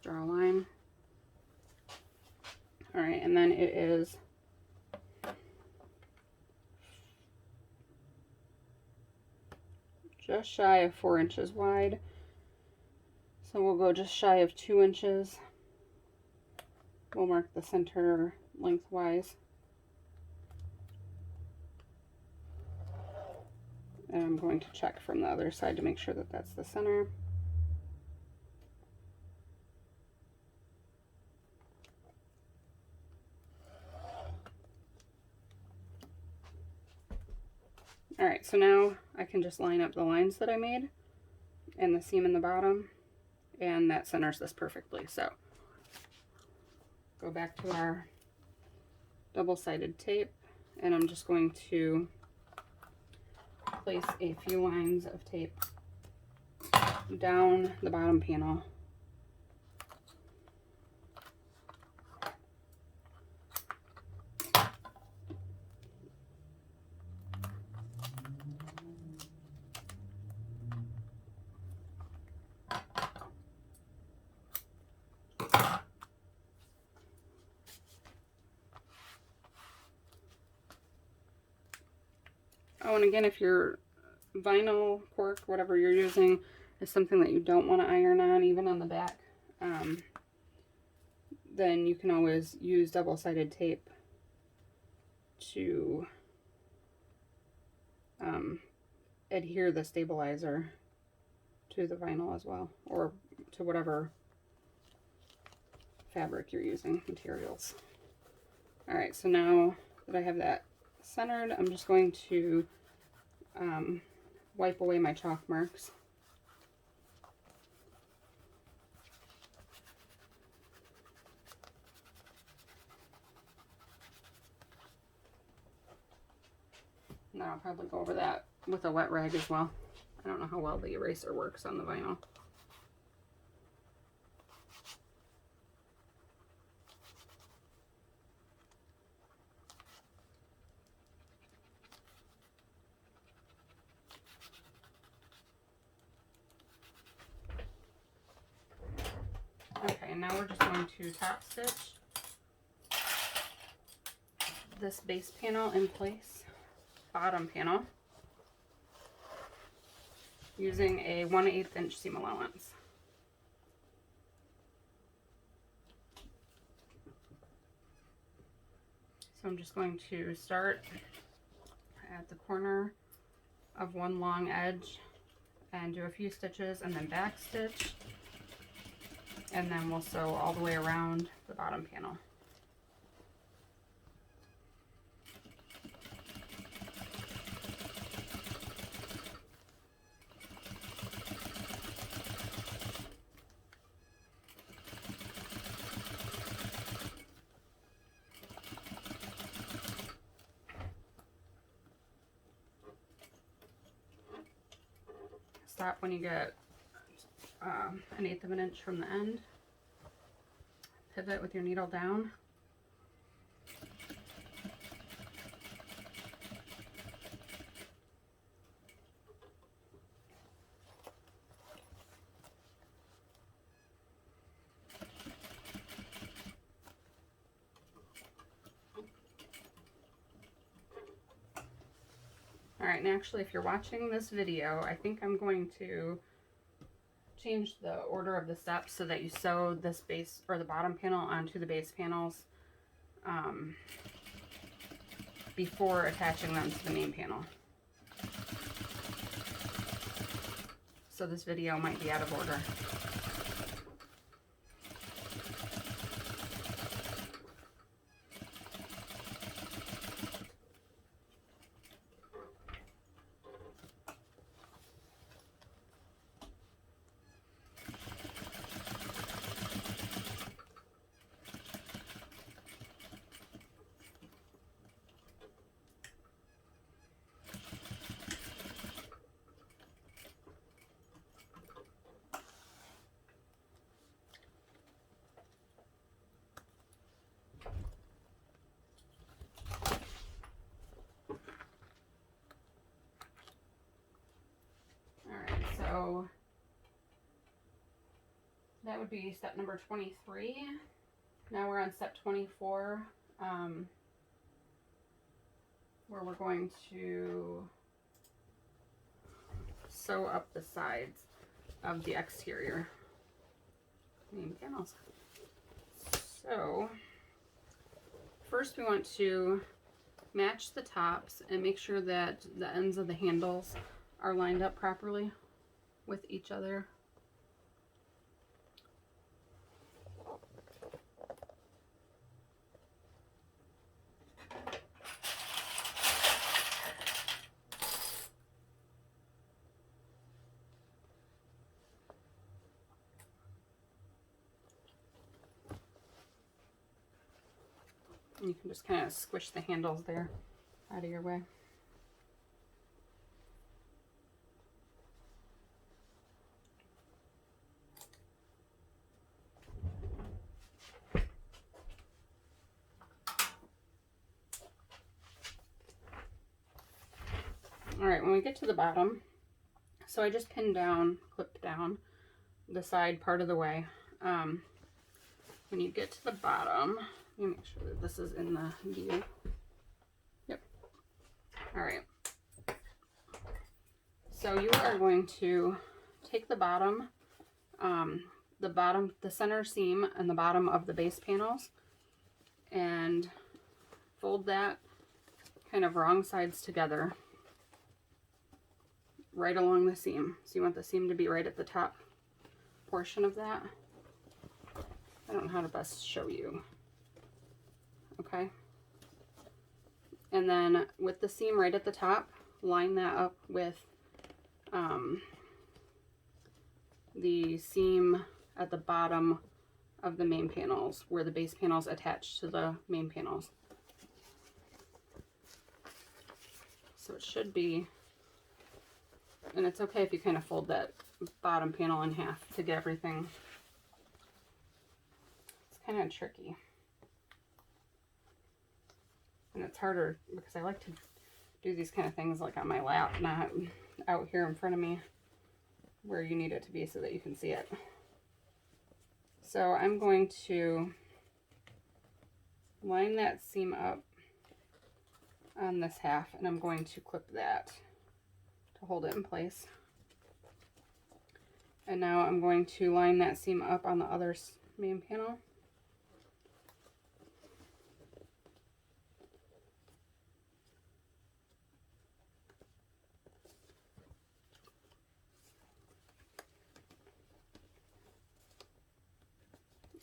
draw a line. All right, and then it is just shy of 4 inches wide. So we'll go just shy of 2 inches. We'll mark the center lengthwise. And I'm going to check from the other side to make sure that that's the center. All right, so now I can just line up the lines that I made and the seam in the bottom, and that centers this perfectly. So go back to our double-sided tape, and I'm just going to place a few lines of tape down the bottom panel. Oh, and again, if your vinyl cork, whatever you're using, is something that you don't want to iron on, even on the back, then you can always use double-sided tape to adhere the stabilizer to the vinyl as well, or to whatever fabric you're using, materials. All right, so now that I have that centered, I'm just going to wipe away my chalk marks. Now I'll probably go over that with a wet rag as well. I don't know how well the eraser works on the vinyl. Okay, and now we're just going to top stitch this base panel in place, bottom panel, using a 1/8 inch seam allowance. So I'm just going to start at the corner of one long edge and do a few stitches and then back stitch, and then we'll sew all the way around the bottom panel. Stop when you get 1/8 of an inch from the end. Pivot with your needle down. Alright, and actually if you're watching this video, I think I'm going to change the order of the steps so that you sew this base or the bottom panel onto the base panels before attaching them to the main panel. so this video might be out of order. So that would be step number 23. Now we're on step 24, where we're going to sew up the sides of the exterior main panels. So first we want to match the tops and make sure that the ends of the handles are lined up properly with each other. And you can just kind of squish the handles there out of your way. Alright, when we get to the bottom, so I just pinned down, clipped down the side part of the way. When you get to the bottom, let me make sure that this is in the view. Yep. Alright. So you are going to take the bottom, the center seam and the bottom of the base panels and fold that kind of wrong sides together right along the seam. So you want the seam to be right at the top portion of that. I don't know how to best show you. Okay. And then with the seam right at the top, line that up with the seam at the bottom of the main panels, where the base panels attach to the main panels. So it should be, and it's okay if you kind of fold that bottom panel in half to get everything. It's kind of tricky. And it's harder because I like to do these kind of things like on my lap, not out here in front of me where you need it to be so that you can see it. So I'm going to line that seam up on this half, and I'm going to clip that to hold it in place. And now I'm going to line that seam up on the other main panel.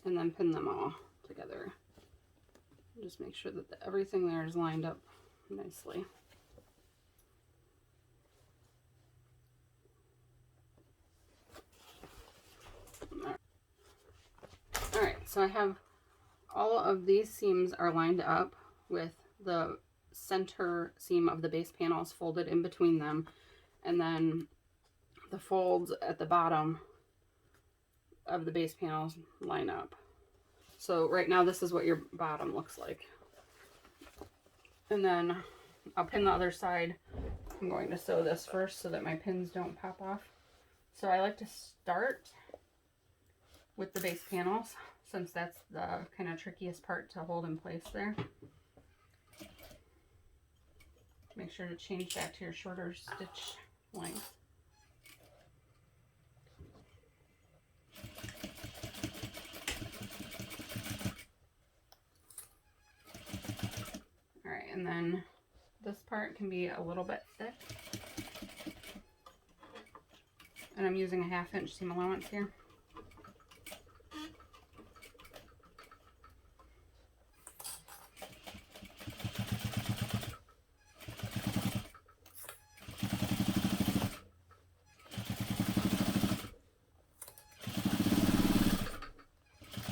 And then pin them all together. Just make sure that everything there is lined up nicely. Alright, so I have all of these seams are lined up with the center seam of the base panels folded in between them, and then the folds at the bottom of the base panels line up. So right now this is what your bottom looks like. And then I'll pin the other side. I'm going to sew this first so that my pins don't pop off. So I like to start with the base panels, since that's the kind of trickiest part to hold in place there. Make sure to change that to your shorter stitch length. Alright, and then this part can be a little bit thick. And I'm using a 1/2 inch seam allowance here.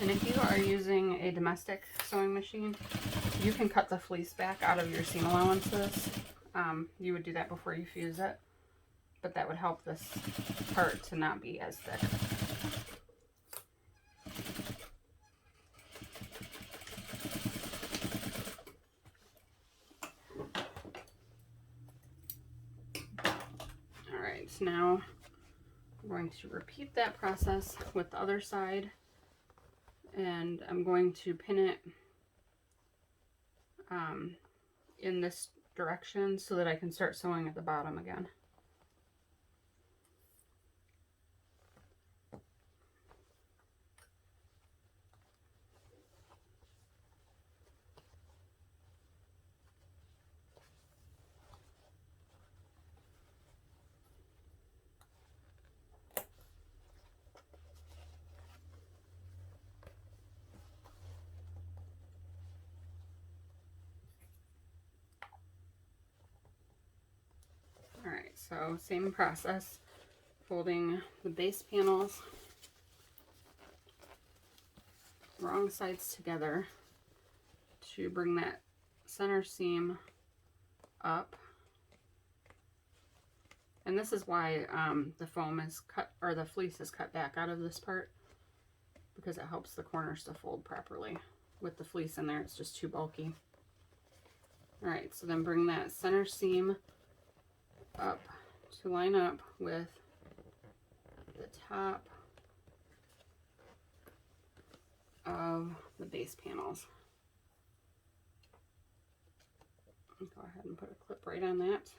And if you are using a domestic sewing machine, you can cut the fleece back out of your seam allowances. You would do that before you fuse it, but that would help this part to not be as thick. All right, so now I'm going to repeat that process with the other side, and I'm going to pin it in this direction so that I can start sewing at the bottom again. Alright, so same process, folding the base panels wrong sides together to bring that center seam up. And this is why the foam is cut, or the fleece is cut back out of this part, because it helps the corners to fold properly. With the fleece in there, it's just too bulky. Alright, so then bring that center seam up to line up with the top of the base panels. I'll go ahead and put a clip right on that.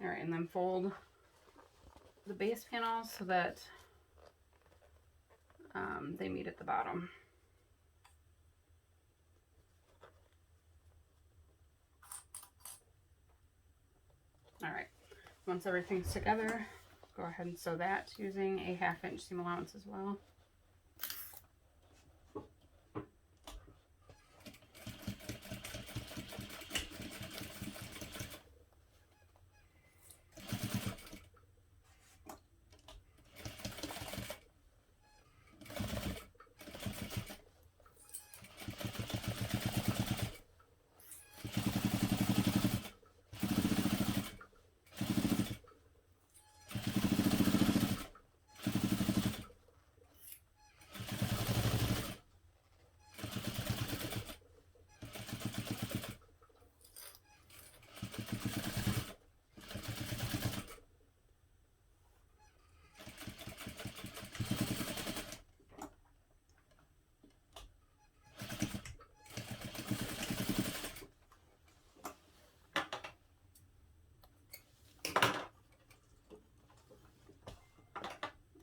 All right, and then fold the base panels so that they meet at the bottom. All right, once everything's together, go ahead and sew that using a 1/2 inch seam allowance as well.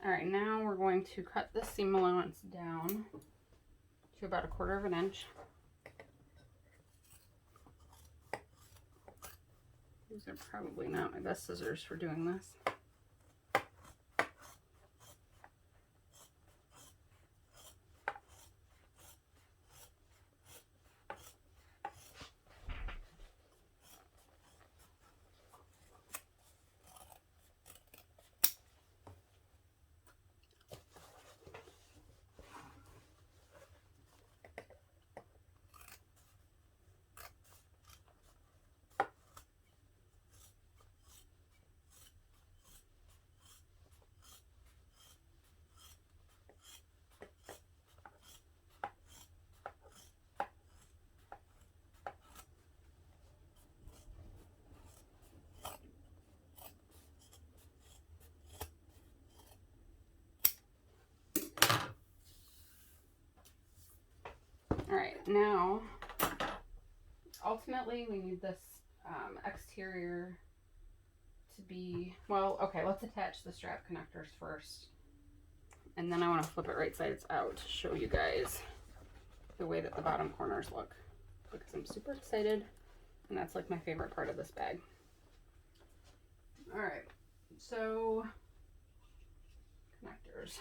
All right, now we're going to cut the seam allowance down to about 1/4 inch. These are probably not my best scissors for doing this. All right, now, ultimately we need this exterior to be, well, okay, let's attach the strap connectors first. And then I want to flip it right sides out to show you guys the way that the bottom corners look, because I'm super excited, and that's like my favorite part of this bag. All right, so connectors.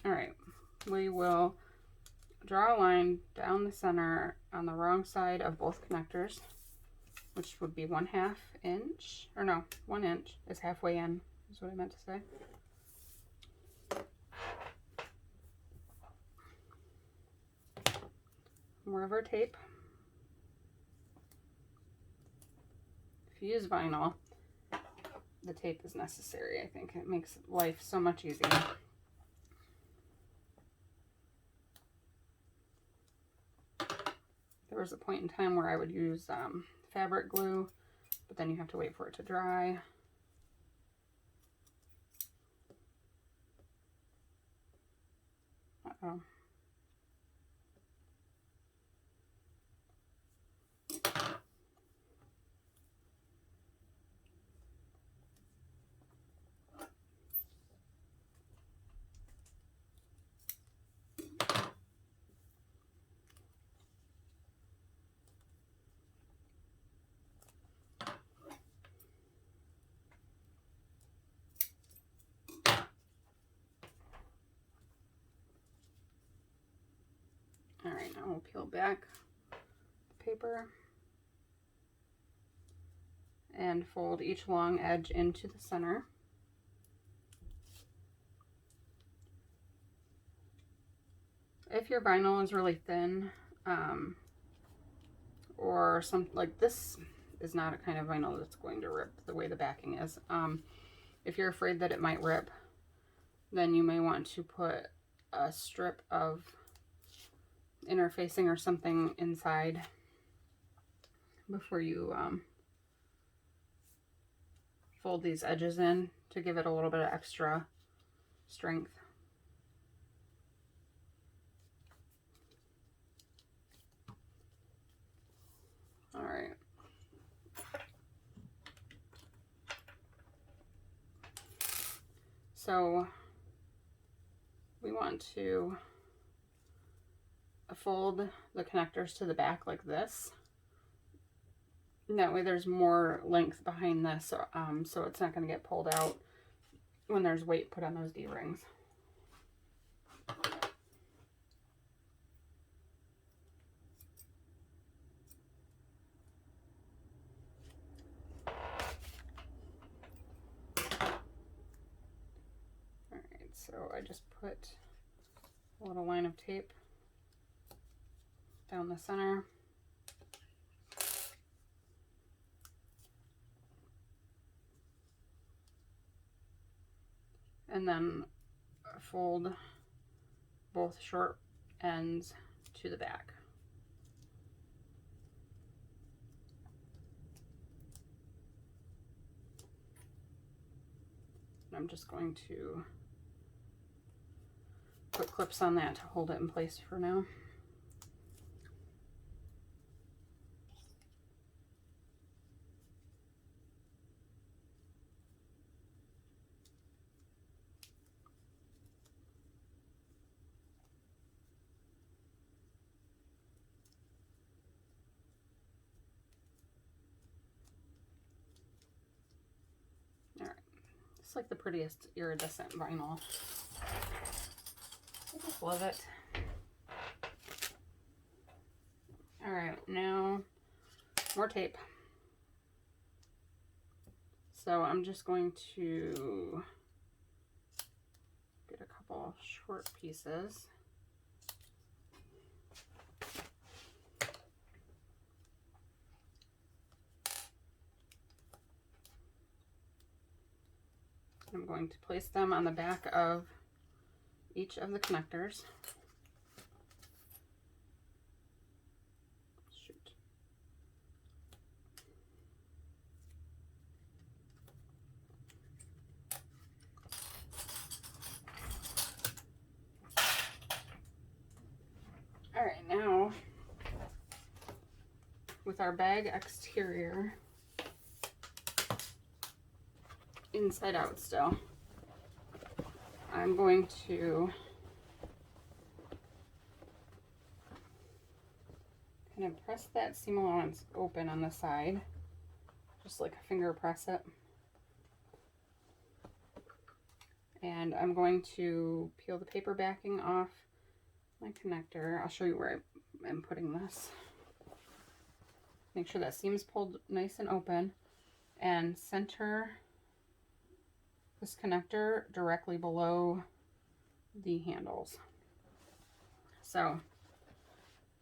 All right, we will draw a line down the center on the wrong side of both connectors, which would be 1/2 inch, or no, 1 inch is halfway in, is what I meant to say. More of our tape. If you use vinyl, the tape is necessary. I think it makes life so much easier. There was a point in time where I would use fabric glue, but then you have to wait for it to dry. Uh-oh. All right, now we'll peel back the paper and fold each long edge into the center. If your vinyl is really thin, or something like this is not a kind of vinyl that's going to rip the way the backing is. If you're afraid that it might rip, then you may want to put a strip of interfacing or something inside before you fold these edges in to give it a little bit of extra strength. All right. So we want to fold the connectors to the back like this. And that way there's more length behind this, so it's not going to get pulled out when there's weight put on those D-rings. Alright, so I just put a little line of tape down the center. And then fold both short ends to the back. And I'm just going to put clips on that to hold it in place for now. It's like the prettiest iridescent vinyl. I just love it. All right, now more tape. So I'm just going to get a couple short pieces. I'm going to place them on the back of each of the connectors. Shoot. Alright, now with our bag exterior inside out still, I'm going to kind of press that seam allowance open on the side, just like a finger press it. And I'm going to peel the paper backing off my connector. I'll show you where I'm putting this. Make sure that seam is pulled nice and open, and center this connector directly below the handles. So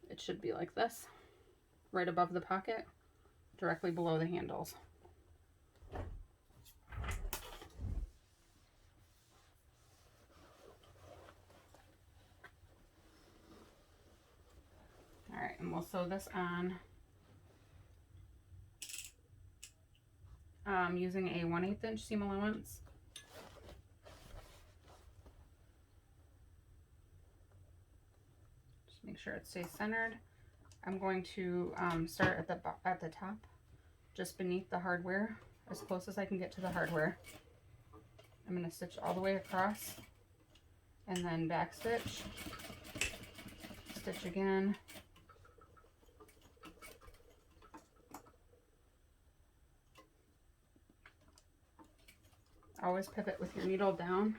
it should be like this, right above the pocket, directly below the handles. All right, and we'll sew this on using a 1/8 inch seam allowance. Just make sure it stays centered. I'm going to start at the top, just beneath the hardware, as close as I can get to the hardware. I'm going to stitch all the way across, and then back stitch, stitch again, always pivot with your needle down.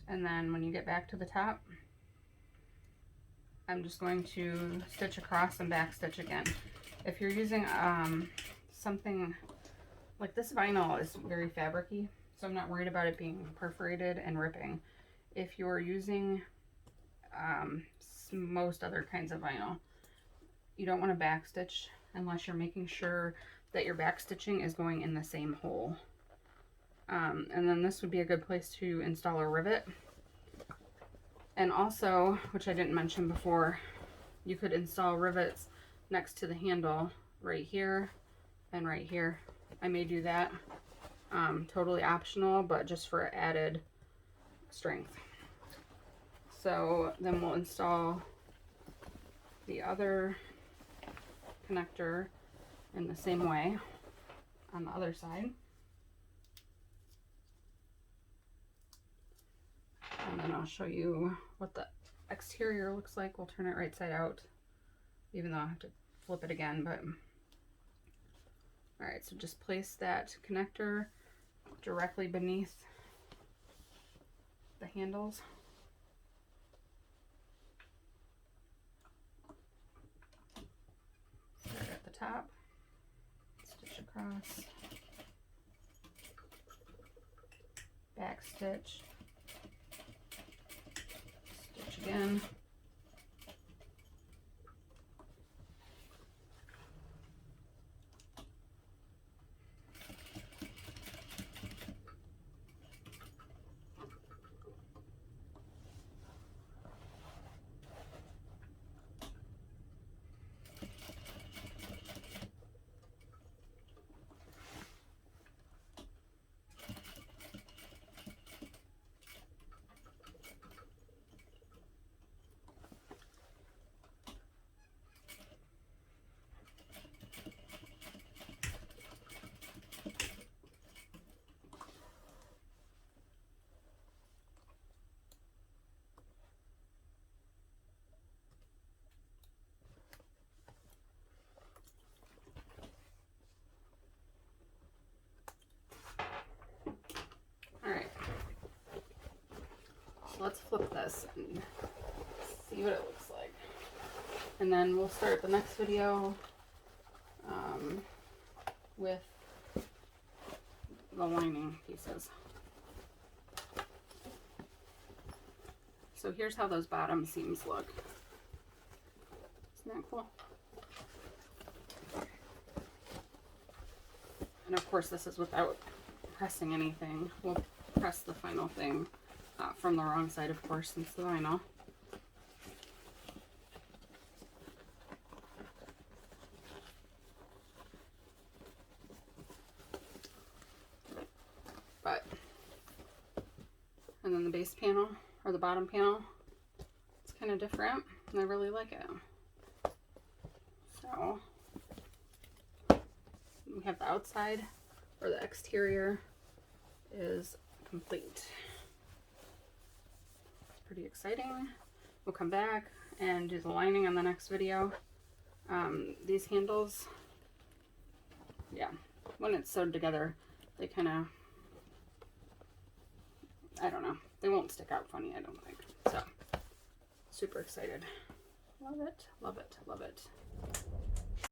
And then when you get back to the top, I'm just going to stitch across and back stitch again. If you're using something like this, vinyl is very fabricy, so I'm not worried about it being perforated and ripping. If you're using most other kinds of vinyl, you don't want to back stitch unless you're making sure that your back stitching is going in the same hole. And then this would be a good place to install a rivet. And also, which I didn't mention before, you could install rivets next to the handle right here and right here. I may do that. Totally optional, but just for added strength. So then we'll install the other connector in the same way on the other side. And then I'll show you what the exterior looks like. We'll turn it right side out, even though I have to flip it again. But all right, so just place that connector directly beneath the handles. Start at the top, stitch across, back stitch, stitch again, let's flip this and see what it looks like. And then we'll start the next video with the lining pieces. So here's how those bottom seams look. Isn't that cool? And of course this is without pressing anything. We'll press the final thing from the wrong side, of course, since the vinyl. And then the base panel, or the bottom panel, it's kind of different, and I really like it. So, we have the outside, or the exterior is complete. It's pretty exciting. We'll come back and do the lining on the next video. These handles, yeah, when it's sewed together, they kind of, I don't know, they won't stick out funny, I don't think. So, super excited. Love it, love it, love it.